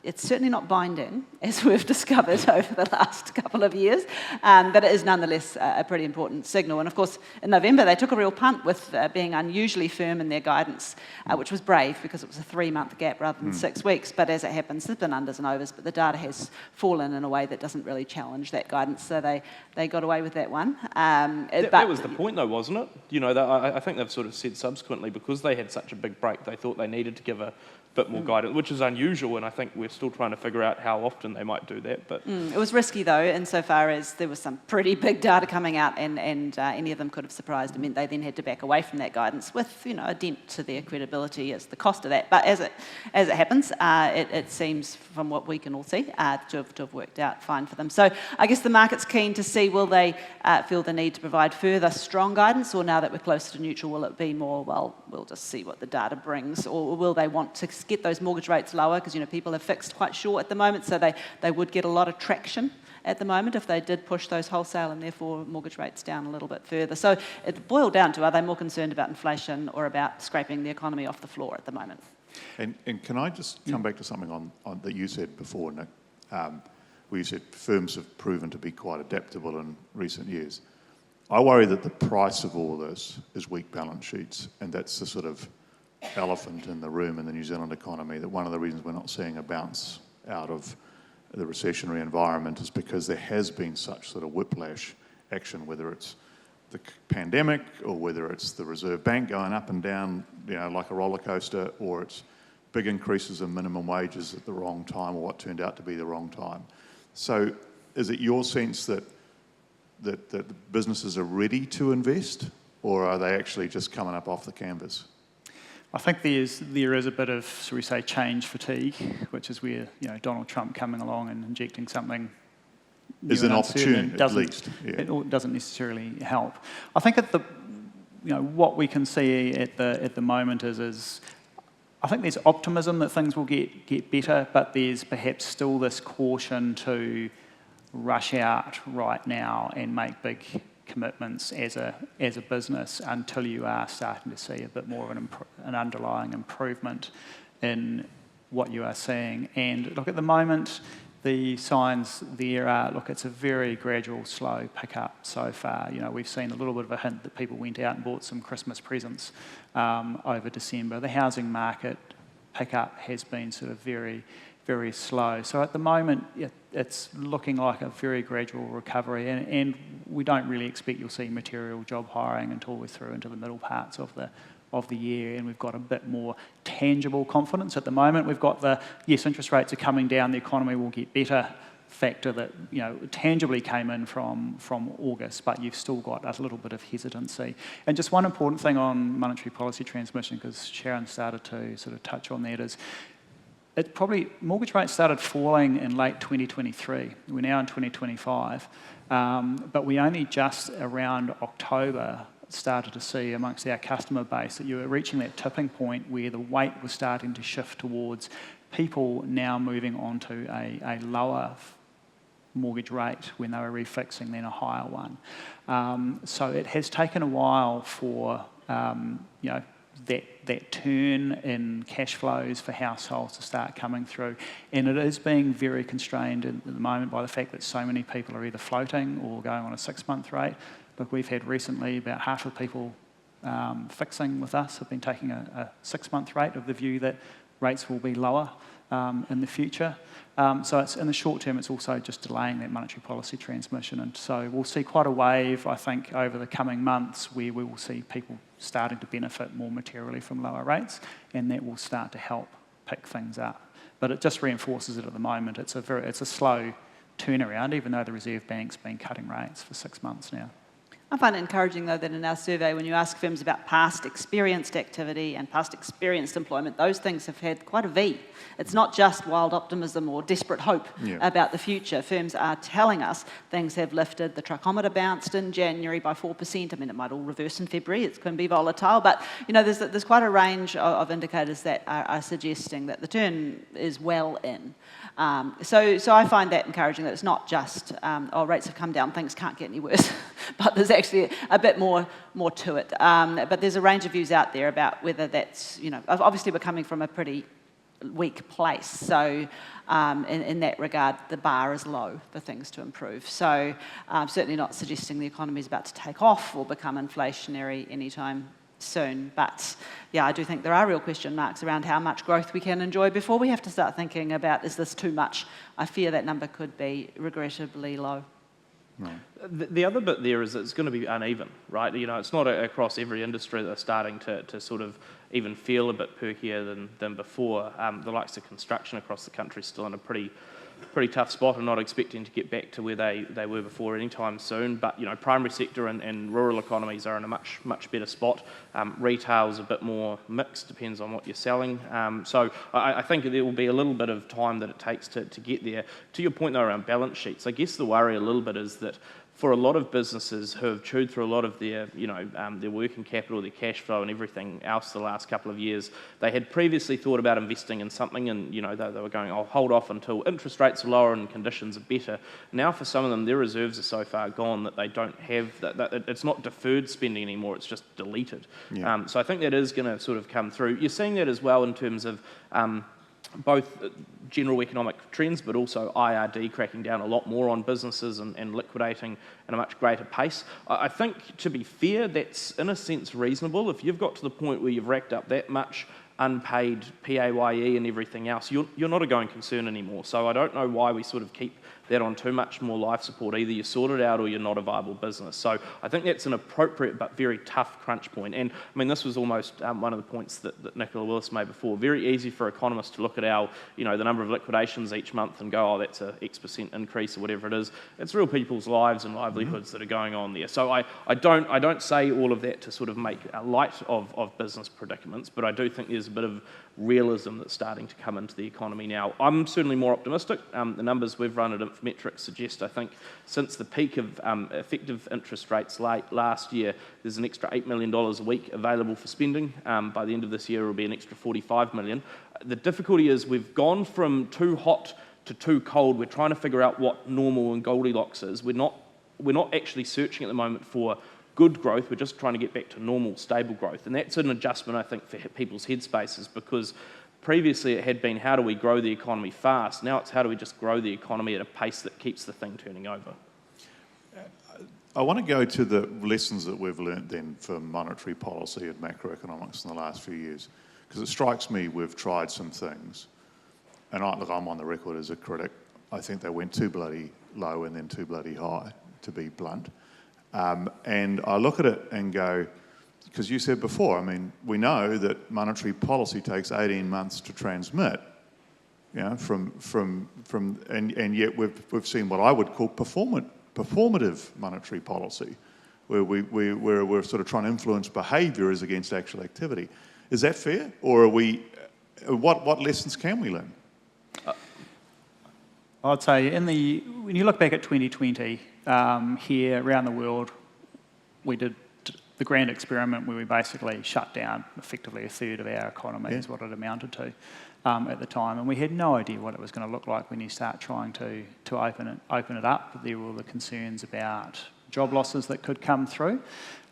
it's certainly not binding, as we've discovered over the last couple of years, but it is nonetheless a pretty important signal. And of course, in November, they took a real punt with being unusually firm in their guidance, which was brave because it was a 3-month gap rather than 6 weeks. But as it happens, there's been unders and overs, but the data has fallen in a way that doesn't really challenge that guidance. So they got away with that one. That was the point, though, wasn't it? I think they've sort of said subsequently, because they had such a big break, they thought they needed to give a bit more guidance, which is unusual, and I think we're still trying to figure out how often they might do that. But It was risky, though, insofar as there was some pretty big data coming out, and any of them could have surprised. I mean, they then had to back away from that guidance with, a dent to their credibility as the cost of that. But as it happens, it seems, from what we can all see, to have worked out fine for them. So I guess the market's keen to see, will they feel the need to provide further strong guidance, or now that we're closer to neutral, will it be more, well, we'll just see what the data brings, or will they want to get those mortgage rates lower, because people are fixed quite short at the moment, so they would get a lot of traction at the moment if they did push those wholesale and therefore mortgage rates down a little bit further. So it boiled down to, are they more concerned about inflation or about scraping the economy off the floor at the moment? And can I just come back to something on that you said before, Nick, where you said firms have proven to be quite adaptable in recent years. I worry that the price of all this is weak balance sheets, and that's the sort of elephant in the room in the New Zealand economy, that one of the reasons we're not seeing a bounce out of the recessionary environment is because there has been such sort of whiplash action, whether it's the pandemic or whether it's the Reserve Bank going up and down, like a roller coaster, or it's big increases in minimum wages at the wrong time, or what turned out to be the wrong time. So is it your sense that the businesses are ready to invest, or are they actually just coming up off the canvas? I think there is a bit of, shall we say, change fatigue, which is where Donald Trump coming along and injecting something new is an opportunity, at least. Yeah. It doesn't necessarily help. I think at the what we can see at the moment is I think there's optimism that things will get better, but there's perhaps still this caution to rush out right now and make big commitments as a business until you are starting to see a bit more of an underlying improvement in what you are seeing. And look, at the moment, the signs there are, it's a very gradual, slow pickup so far. We've seen a little bit of a hint that people went out and bought some Christmas presents over December. The housing market pickup has been sort of very, very slow. So at the moment, it's looking like a very gradual recovery, and we don't really expect you'll see material job hiring until we're through into the middle parts of the year, and we've got a bit more tangible confidence. At the moment, we've got interest rates are coming down, the economy will get better factor that tangibly came in from August, but you've still got a little bit of hesitancy. And just one important thing on monetary policy transmission, because Sharon started to sort of touch on that, is mortgage rates started falling in late 2023. We're now in 2025, but we only just around October started to see amongst our customer base that you were reaching that tipping point where the weight was starting to shift towards people now moving on to a lower mortgage rate when they were refixing than a higher one. So it has taken a while for that turn in cash flows for households to start coming through, and it is being very constrained at the moment by the fact that so many people are either floating or going on a 6-month rate. Look, we've had recently about half of people fixing with us have been taking a 6-month rate, of the view that rates will be lower in the future. So it's, in the short term, it's also just delaying that monetary policy transmission. And so we'll see quite a wave, I think, over the coming months where we will see people starting to benefit more materially from lower rates, and that will start to help pick things up. But it just reinforces it at the moment. It's a slow turnaround, even though the Reserve Bank's been cutting rates for 6 months now. I find it encouraging, though, that in our survey, when you ask firms about past experienced activity and past experienced employment, those things have had quite a V. It's not just wild optimism or desperate hope about the future. Firms are telling us things have lifted. The truckometer bounced in January by 4%. I mean, it might all reverse in February. It's going to be volatile. But, there's quite a range of indicators that are suggesting that the turn is well in. So I find that encouraging, that it's not just, rates have come down, things can't get any worse. But there's actually a bit more to it. But there's a range of views out there about whether that's, obviously we're coming from a pretty weak place. So in that regard, the bar is low for things to improve. So certainly not suggesting the economy is about to take off or become inflationary anytime soon. But yeah, I do think there are real question marks around how much growth we can enjoy before we have to start thinking about, is this too much? I fear that number could be regrettably low. Right. The other bit there is it's going to be uneven, right? It's not across every industry that are starting to sort of even feel a bit perkier than before. The likes of construction across the country is still in a pretty tough spot and not expecting to get back to where they were before anytime soon. But, primary sector and rural economies are in a much better spot. Retail's a bit more mixed, depends on what you're selling. So I think there will be a little bit of time that it takes to get there. To your point, though, around balance sheets, I guess the worry a little bit is that for a lot of businesses who have chewed through a lot of their, their working capital, their cash flow and everything else the last couple of years, they had previously thought about investing in something and, they were going, I'll hold off until interest rates are lower and conditions are better. Now for some of them, their reserves are so far gone that they don't have, that it's not deferred spending anymore, it's just deleted. Yeah. So I think that is going to sort of come through. You're seeing that as well in terms of both general economic trends, but also IRD cracking down a lot more on businesses and liquidating at a much greater pace. I think, to be fair, that's in a sense reasonable. If you've got to the point where you've racked up that much unpaid PAYE and everything else, you're not a going concern anymore. So I don't know why we sort of keep that on too much more life support. Either you sort it out or you're not a viable business. So I think that's an appropriate but very tough crunch point. And I mean, this was almost one of the points that Nicola Willis made before. Very easy for economists to look at our, the number of liquidations each month and go, oh, that's a X% increase or whatever it is. It's real people's lives and livelihoods that are going on there. So I don't say all of that to sort of make light of business predicaments, but I do think there's a bit of realism that's starting to come into the economy now. I'm certainly more optimistic. The numbers we've run at Infometrics suggest, I think, since the peak of effective interest rates late last year, there's an extra $8 million a week available for spending. By the end of this year, it will be an extra $45 million. The difficulty is we've gone from too hot to too cold. We're trying to figure out what normal and Goldilocks is. We're not actually searching at the moment for good growth, we're just trying to get back to normal, stable growth. And that's an adjustment, I think, for people's headspaces, because previously it had been, how do we grow the economy fast? Now it's, how do we just grow the economy at a pace that keeps the thing turning over? I want to go to the lessons that we've learnt then for monetary policy and macroeconomics in the last few years, because it strikes me we've tried some things, and I'm on the record as a critic. I think they went too bloody low and then too bloody high, to be blunt. And I look at it and go, because you said before, I mean, we know that monetary policy takes 18 months to transmit, and yet we've seen what I would call performative monetary policy, where we're sort of trying to influence behaviour as against actual activity. Is that fair, or are we? What lessons can we learn? I'd say when you look back at 2020, here around the world, we did the grand experiment where we basically shut down effectively a third of our economy, is what it amounted to at the time, and we had no idea what it was going to look like when you start trying to open it up. There were all the concerns about job losses that could come through.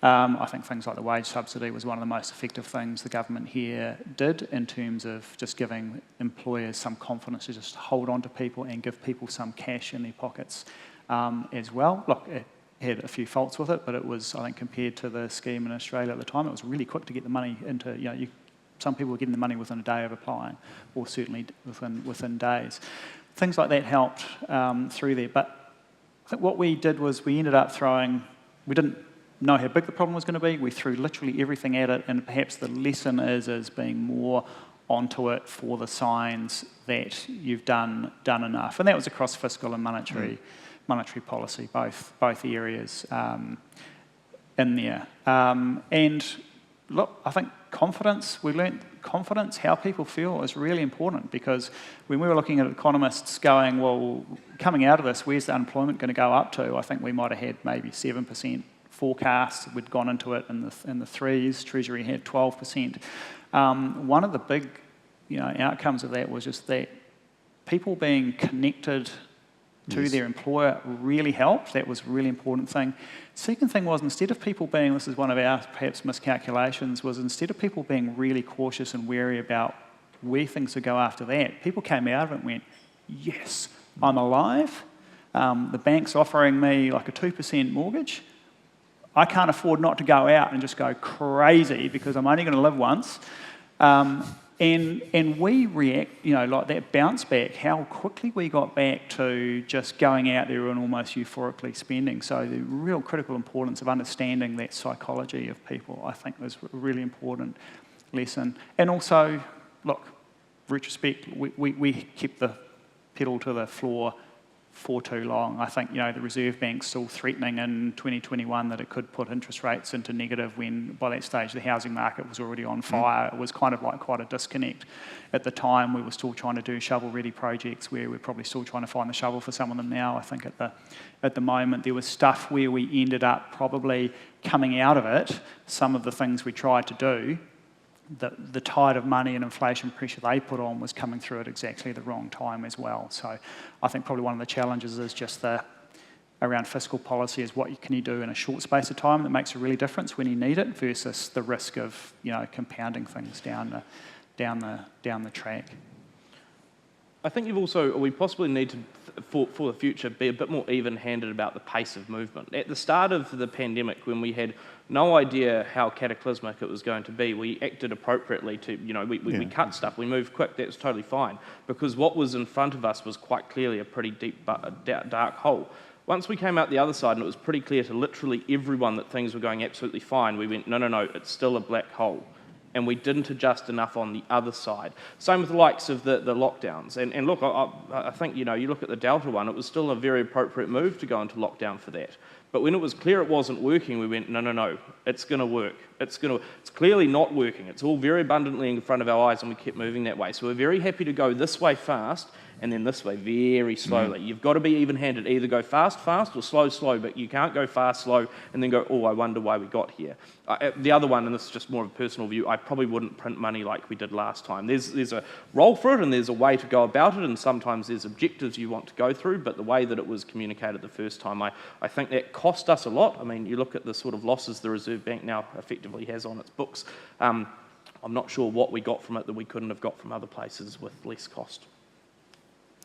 I think things like the wage subsidy was one of the most effective things the government here did in terms of just giving employers some confidence to just hold on to people and give people some cash in their pockets as well. Look, it had a few faults with it, but it was, I think, compared to the scheme in Australia at the time, it was really quick to get the money into, some people were getting the money within a day of applying, or certainly within days. Things like that helped through there. But I think what we did was we ended up we didn't know how big the problem was going to be. We threw literally everything at it, and perhaps the lesson is being more onto it for the signs that you've done enough. And that was across fiscal and monetary policy, both areas in there. And look, I think we learnt confidence, how people feel is really important, because when we were looking at economists going, well, coming out of this, where's the unemployment going to go up to? I think we might have had maybe 7% forecasts. We'd gone into it in the threes. Treasury had 12%. One of the big, outcomes of that was just that people being connected to their employer really helped. That was a really important thing. Second thing was, instead of people being, this is one of our perhaps miscalculations, was instead of people being really cautious and wary about where things would go after that, people came out of it and went, yes, I'm alive. The bank's offering me like a 2% mortgage. I can't afford not to go out and just go crazy because I'm only going to live once. And we react, like that bounce back, how quickly we got back to just going out there and almost euphorically spending. So the real critical importance of understanding that psychology of people, I think, was really important. lesson. And also, look, retrospect, we kept the pedal to the floor for too long. I think, the Reserve Bank's still threatening in 2021 that it could put interest rates into negative when, by that stage, the housing market was already on fire. It was kind of like quite a disconnect. At the time, we were still trying to do shovel-ready projects where we're probably still trying to find the shovel for some of them now. I think at the moment, there was stuff where we ended up probably coming out of it, some of the things we tried to do, the tide of money and inflation pressure they put on was coming through at exactly the wrong time as well. So I think probably one of the challenges is just around fiscal policy is what can you do in a short space of time that makes a really difference when you need it versus the risk of compounding things down the track. I think we possibly need to, for the future, be a bit more even-handed about the pace of movement. At the start of the pandemic, when we had no idea how cataclysmic it was going to be, we acted appropriately to, we cut stuff, we moved quick, that was totally fine, because what was in front of us was quite clearly a pretty deep, dark hole. Once we came out the other side and it was pretty clear to literally everyone that things were going absolutely fine, we went, no, it's still a black hole. And we didn't adjust enough on the other side. Same with the likes of the lockdowns. And look, I think, you look at the Delta one, it was still a very appropriate move to go into lockdown for that. But when it was clear it wasn't working, we went, no, it's going to work. It's clearly not working. It's all very abundantly in front of our eyes, and we kept moving that way. So we're very happy to go this way fast, and then this way very slowly. You've got to be even-handed. Either go fast, or slow, but you can't go fast, slow, and then go, I wonder why we got here. The other one, and this is just more of a personal view, I probably wouldn't print money like we did last time. There's a role for it, and there's a way to go about it, and sometimes there's objectives you want to go through, but the way that it was communicated the first time, I think that cost us a lot. I mean, you look at the sort of losses the Reserve Bank now effectively has on its books. I'm not sure what we got from it that we couldn't have got from other places with less cost.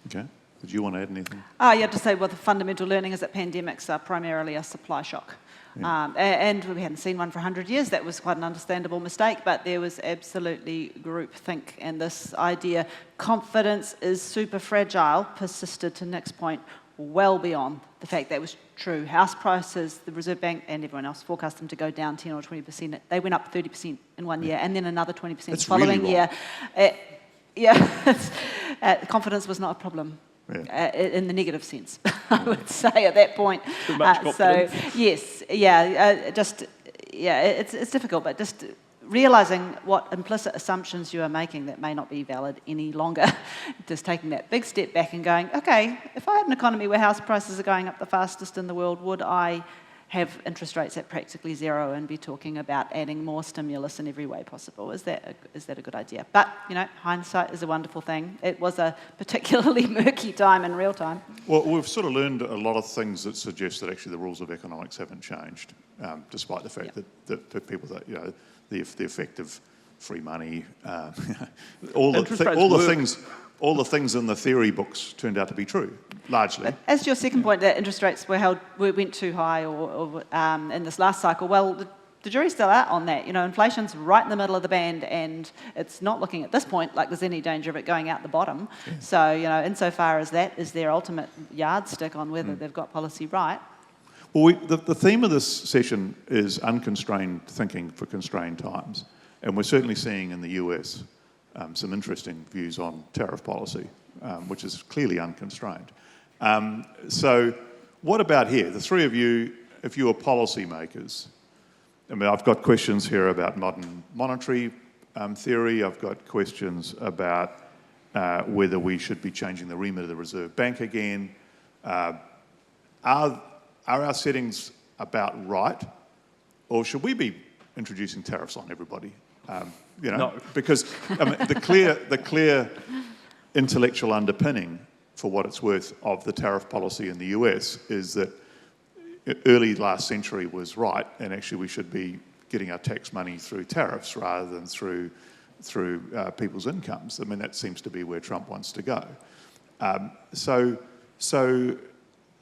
Okay. Did you want to add anything? To say, the fundamental learning is that pandemics are primarily a supply shock. Yeah. And we hadn't seen one for 100 years. That was quite an understandable mistake, but there was absolutely groupthink, and this idea, confidence is super fragile, persisted to Nick's point, well beyond the fact that was true. House prices, the Reserve Bank and everyone else forecast them to go down 10 or 20%. They went up 30% in one year, and then another 20% the following year. Confidence was not a problem in the negative sense, I would say at that point. Too much confidence. It's difficult, but just realising what implicit assumptions you are making that may not be valid any longer, just taking that big step back and going, okay, if I had an economy where house prices are going up the fastest in the world, would I have interest rates at practically zero and be talking about adding more stimulus in every way possible? Is that a good idea? But, hindsight is a wonderful thing. It was a particularly murky time in real time. Well, we've sort of learned a lot of things that suggest that actually the rules of economics haven't changed, despite the fact that people that, the effect of free money, all the things in the theory books turned out to be true, largely. As to your second point, that interest rates went too high or in this last cycle, the jury's still out on that. Inflation's right in the middle of the band, and it's not looking at this point like there's any danger of it going out the bottom. Yeah. So, insofar as that is their ultimate yardstick on whether they've got policy right. Well, the theme of this session is unconstrained thinking for constrained times, and we're certainly seeing in the US some interesting views on tariff policy, which is clearly unconstrained. So what about here? The three of you, if you are policymakers, I've got questions here about modern monetary theory. I've got questions about whether we should be changing the remit of the Reserve Bank again. Are our settings about right, or should we be introducing tariffs on everybody? No. Because the clear intellectual underpinning, for what it's worth, of the tariff policy in the US is that early last century was right, and actually we should be getting our tax money through tariffs rather than through people's incomes. That seems to be where Trump wants to go. So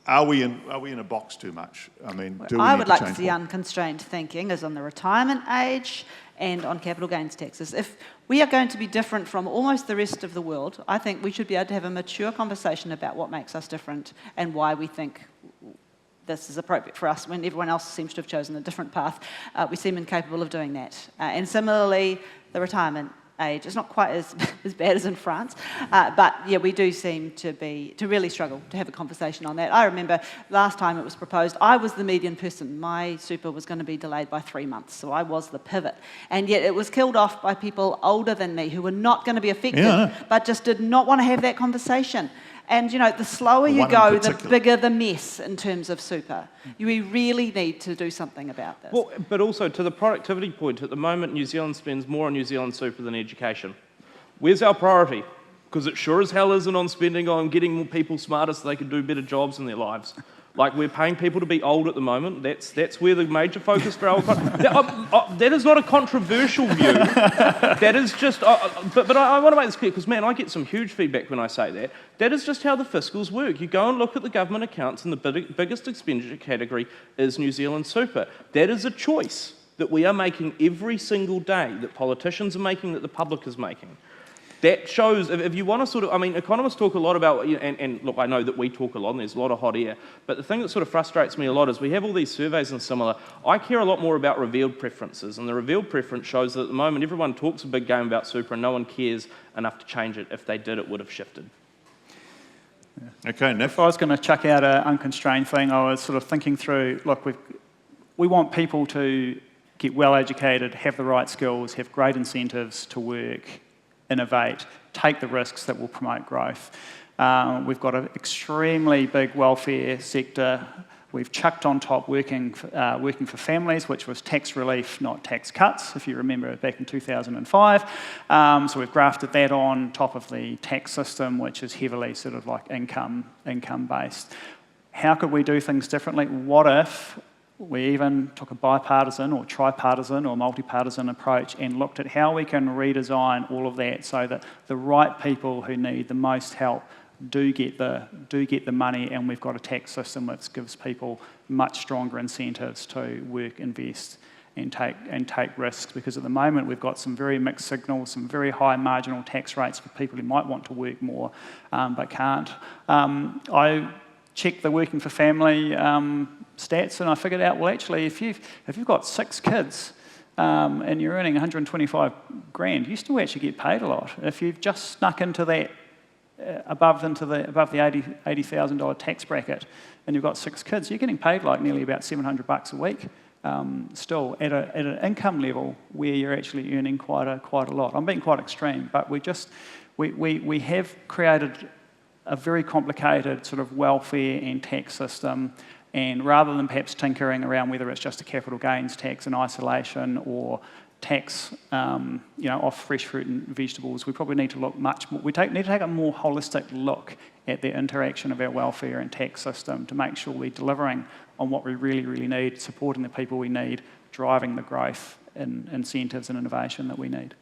are we in a box too much? I would like to see unconstrained thinking as on the retirement age and on capital gains taxes. If we are going to be different from almost the rest of the world, I think we should be able to have a mature conversation about what makes us different and why we think this is appropriate for us when everyone else seems to have chosen a different path. We seem incapable of doing that. And similarly, the retirement age. It's not quite as bad as in France, but yeah, we do seem to really struggle to have a conversation on that. I remember last time it was proposed, I was the median person. My super was going to be delayed by 3 months, so I was the pivot. And yet it was killed off by people older than me who were not going to be affected, but just did not want to have that conversation. And, the slower you go, the bigger the mess in terms of super. We really need to do something about this. Well, but also to the productivity point, at the moment New Zealand spends more on New Zealand super than education. Where's our priority? Because it sure as hell isn't on spending on getting more people smarter so they can do better jobs in their lives. Like, we're paying people to be old at the moment. That's where the major focus for our economy... That is not a controversial view. That is just... But I want to make this clear, because, man, I get some huge feedback when I say that. That is just how the fiscals work. You go and look at the government accounts, and the biggest expenditure category is New Zealand super. That is a choice that we are making every single day, that politicians are making, that the public is making. That shows, if you want to sort of, economists talk a lot about, and look, I know that we talk a lot and there's a lot of hot air, but the thing that sort of frustrates me a lot is we have all these surveys and similar. I care a lot more about revealed preferences, and the revealed preference shows that at the moment everyone talks a big game about super and no one cares enough to change it. If they did, it would have shifted. Okay, Nick. If I was going to chuck out an unconstrained thing, I was sort of thinking through, look, we want people to get well educated, have the right skills, have great incentives to work, innovate, take the risks that will promote growth. We've got an extremely big welfare sector. We've chucked on top working for families, which was tax relief, not tax cuts, if you remember back in 2005. So we've grafted that on top of the tax system, which is heavily sort of like income-based. How could we do things differently? What if we even took a bipartisan or tripartisan or multi-partisan approach and looked at how we can redesign all of that so that the right people who need the most help do get the money, and we've got a tax system which gives people much stronger incentives to work, invest, and take risks. Because at the moment we've got some very mixed signals, some very high marginal tax rates for people who might want to work more but can't. I checked the working for family stats, and I figured out, well, actually, if you've got 6 kids and you're earning 125 grand, you still actually get paid a lot. If you've just snuck into that above the $80,000 tax bracket, and you've got 6 kids, you're getting paid like nearly about $700 a week. Still at an income level where you're actually earning quite a lot. I'm being quite extreme, but we have created a very complicated sort of welfare and tax system, and rather than perhaps tinkering around whether it's just a capital gains tax in isolation or tax off fresh fruit and vegetables, we probably need to look much more, need to take a more holistic look at the interaction of our welfare and tax system to make sure we're delivering on what we really, really need, supporting the people we need, driving the growth and incentives and innovation that we need.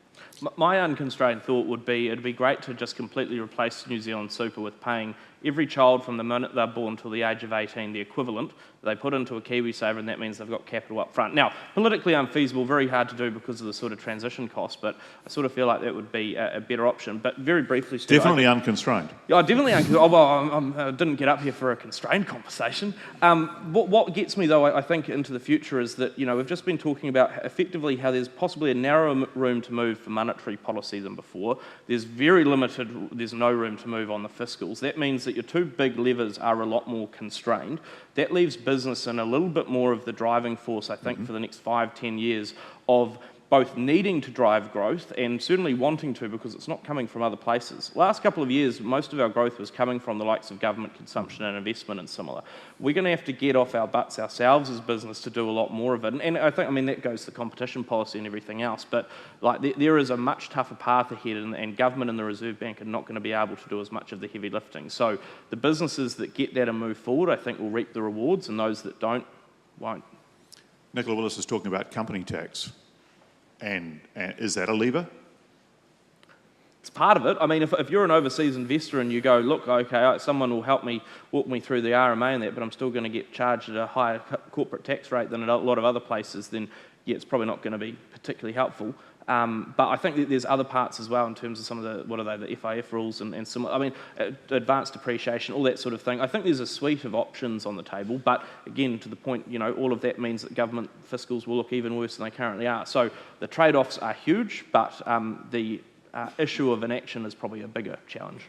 My unconstrained thought would be it'd be great to just completely replace New Zealand super with paying every child from the minute they're born till the age of 18 the equivalent they put into a KiwiSaver, and that means they've got capital up front. Now, politically unfeasible, very hard to do because of the sort of transition costs, but I sort of feel like that would be a better option. But very briefly, Stu, definitely unconstrained. Yeah, definitely unconstrained. I didn't get up here for a constrained conversation. What gets me, though, I think, into the future is that, we've just been talking about effectively how there's possibly a narrower room to move for monetary policy than before. There's no room to move on the fiscals. That means that your 2 big levers are a lot more constrained. That leaves business in a little bit more of the driving force, I think, for the next 5-10 years of both needing to drive growth and certainly wanting to, because it's not coming from other places. Last couple of years, most of our growth was coming from the likes of government consumption and investment and similar. We're going to have to get off our butts ourselves as business to do a lot more of it. And I think, that goes to competition policy and everything else, but there is a much tougher path ahead, and government and the Reserve Bank are not going to be able to do as much of the heavy lifting. So the businesses that get that and move forward, I think, will reap the rewards, and those that don't, won't. Nicola Willis is talking about company tax. And is that a lever? It's part of it. If you're an overseas investor and you go, look, okay, someone will walk me through the RMA and that, but I'm still going to get charged at a higher corporate tax rate than a lot of other places, then yeah, it's probably not going to be particularly helpful. But I think that there's other parts as well in terms of some of the FIF rules and similar, advanced depreciation, all that sort of thing. I think there's a suite of options on the table, but again, to the point, all of that means that government fiscals will look even worse than they currently are. So the trade-offs are huge, but the issue of inaction is probably a bigger challenge.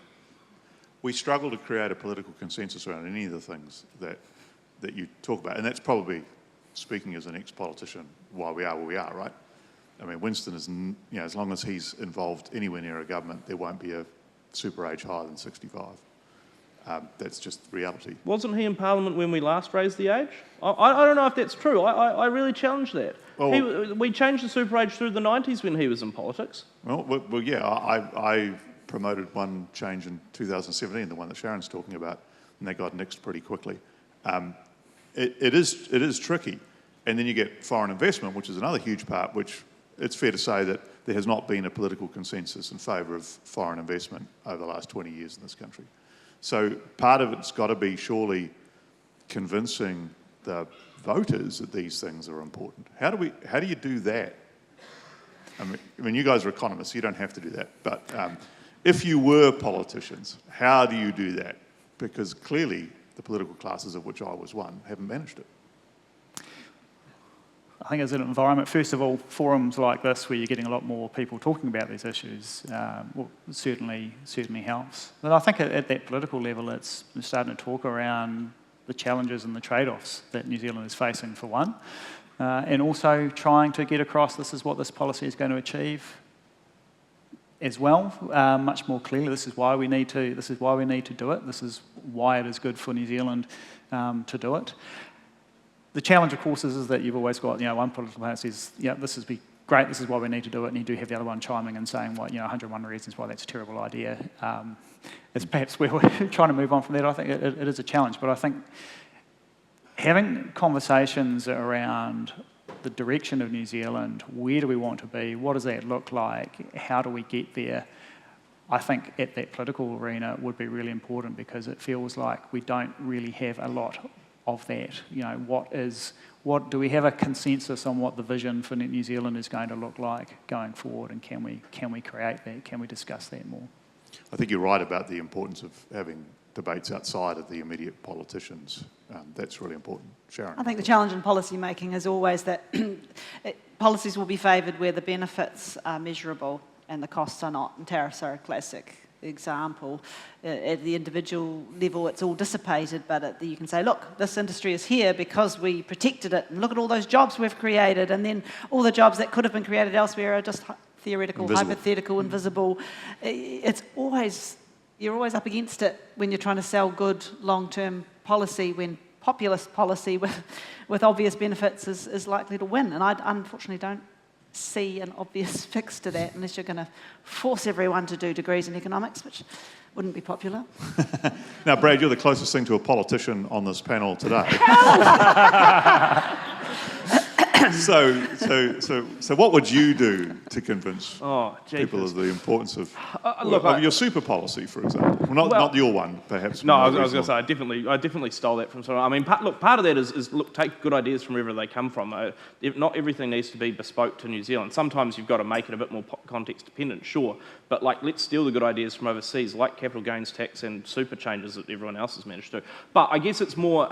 We struggle to create a political consensus around any of the things that you talk about, and that's probably, speaking as an ex-politician, why we are where we are, right? I mean, Winston is, as long as he's involved anywhere near a government, there won't be a super age higher than 65. That's just reality. Wasn't he in Parliament when we last raised the age? I don't know if that's true. I really challenge that. Well, we changed the super age through the 90s when he was in politics. Well, yeah, I promoted one change in 2017, the one that Sharon's talking about, and they got nixed pretty quickly. It is tricky. And then you get foreign investment, which is another huge part, which it's fair to say that there has not been a political consensus in favour of foreign investment over the last 20 years in this country. So part of it's got to be surely convincing the voters that these things are important. How do you do that? I mean, you guys are economists, so you don't have to do that. But if you were politicians, how do you do that? Because clearly the political classes, of which I was one, haven't managed it. I think as an environment, first of all, forums like this where you're getting a lot more people talking about these issues certainly helps. But I think at that political level, it's starting to talk around the challenges and the trade-offs that New Zealand is facing, for one, and also trying to get across this is what this policy is going to achieve as well, much more clearly. This is why we need to do it. This is why it is good for New Zealand to do it. The challenge, of course, is that you've always got, one political party says, this is great, this is why we need to do it, and you do have the other one chiming and saying, 101 reasons why that's a terrible idea. It's perhaps where we're trying to move on from that. I think it is a challenge, but I think having conversations around the direction of New Zealand, where do we want to be, what does that look like, how do we get there, I think at that political arena would be really important, because it feels like we don't really have a lot of that. What do we have a consensus on what the vision for New Zealand is going to look like going forward, and can we create that? Can we discuss that more? I think you're right about the importance of having debates outside of the immediate politicians. That's really important. Sharon? I think the challenge in policy making is always that policies will be favoured where the benefits are measurable and the costs are not, and tariffs are a classic example. At the individual level, it's all dissipated, but you can say, look, this industry is here because we protected it, and look at all those jobs we've created, and then all the jobs that could have been created elsewhere are just theoretical, hypothetical, invisible. You're always up against it when you're trying to sell good long-term policy, when populist policy with obvious benefits is likely to win. And I unfortunately don't see an obvious fix to that unless you're going to force everyone to do degrees in economics, which wouldn't be popular. Now, Brad, you're the closest thing to a politician on this panel today. So what would you do to convince people of the importance of your super policy, for example? Well, not your one, perhaps. No, I was going to say, I definitely stole that from someone. I mean, part of that is take good ideas from wherever they come from. Not everything needs to be bespoke to New Zealand. Sometimes you've got to make it a bit more context dependent, sure. But let's steal the good ideas from overseas, like capital gains tax and super changes that everyone else has managed to do. But I guess it's more,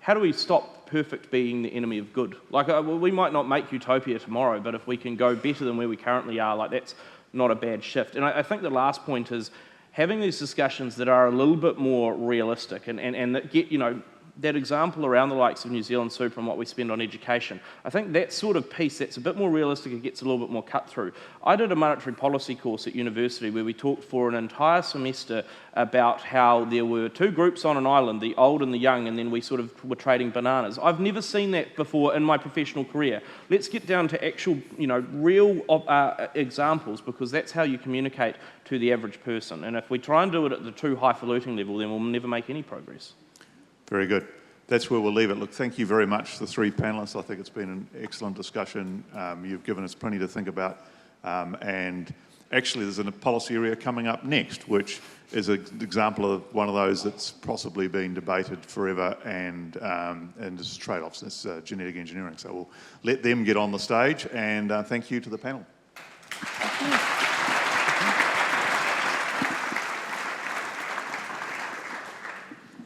how do we stop perfect being the enemy of good? We might not make utopia tomorrow, but if we can go better than where we currently are, that's not a bad shift. And I think the last point is having these discussions that are a little bit more realistic and that get, that example around the likes of New Zealand Super and what we spend on education. I think that sort of piece that's a bit more realistic, it gets a little bit more cut through. I did a monetary policy course at university where we talked for an entire semester about how there were two groups on an island, the old and the young, and then we sort of were trading bananas. I've never seen that before in my professional career. Let's get down to actual, real examples, because that's how you communicate to the average person. And if we try and do it at the too highfalutin level, then we'll never make any progress. Very good. That's where we'll leave it. Look, thank you very much to the three panellists. I think it's been an excellent discussion. You've given us plenty to think about. And actually, there's a policy area coming up next, which is an example of one of those that's possibly been debated forever, and it's trade-offs. It's genetic engineering. So we'll let them get on the stage, and thank you to the panel. Yes.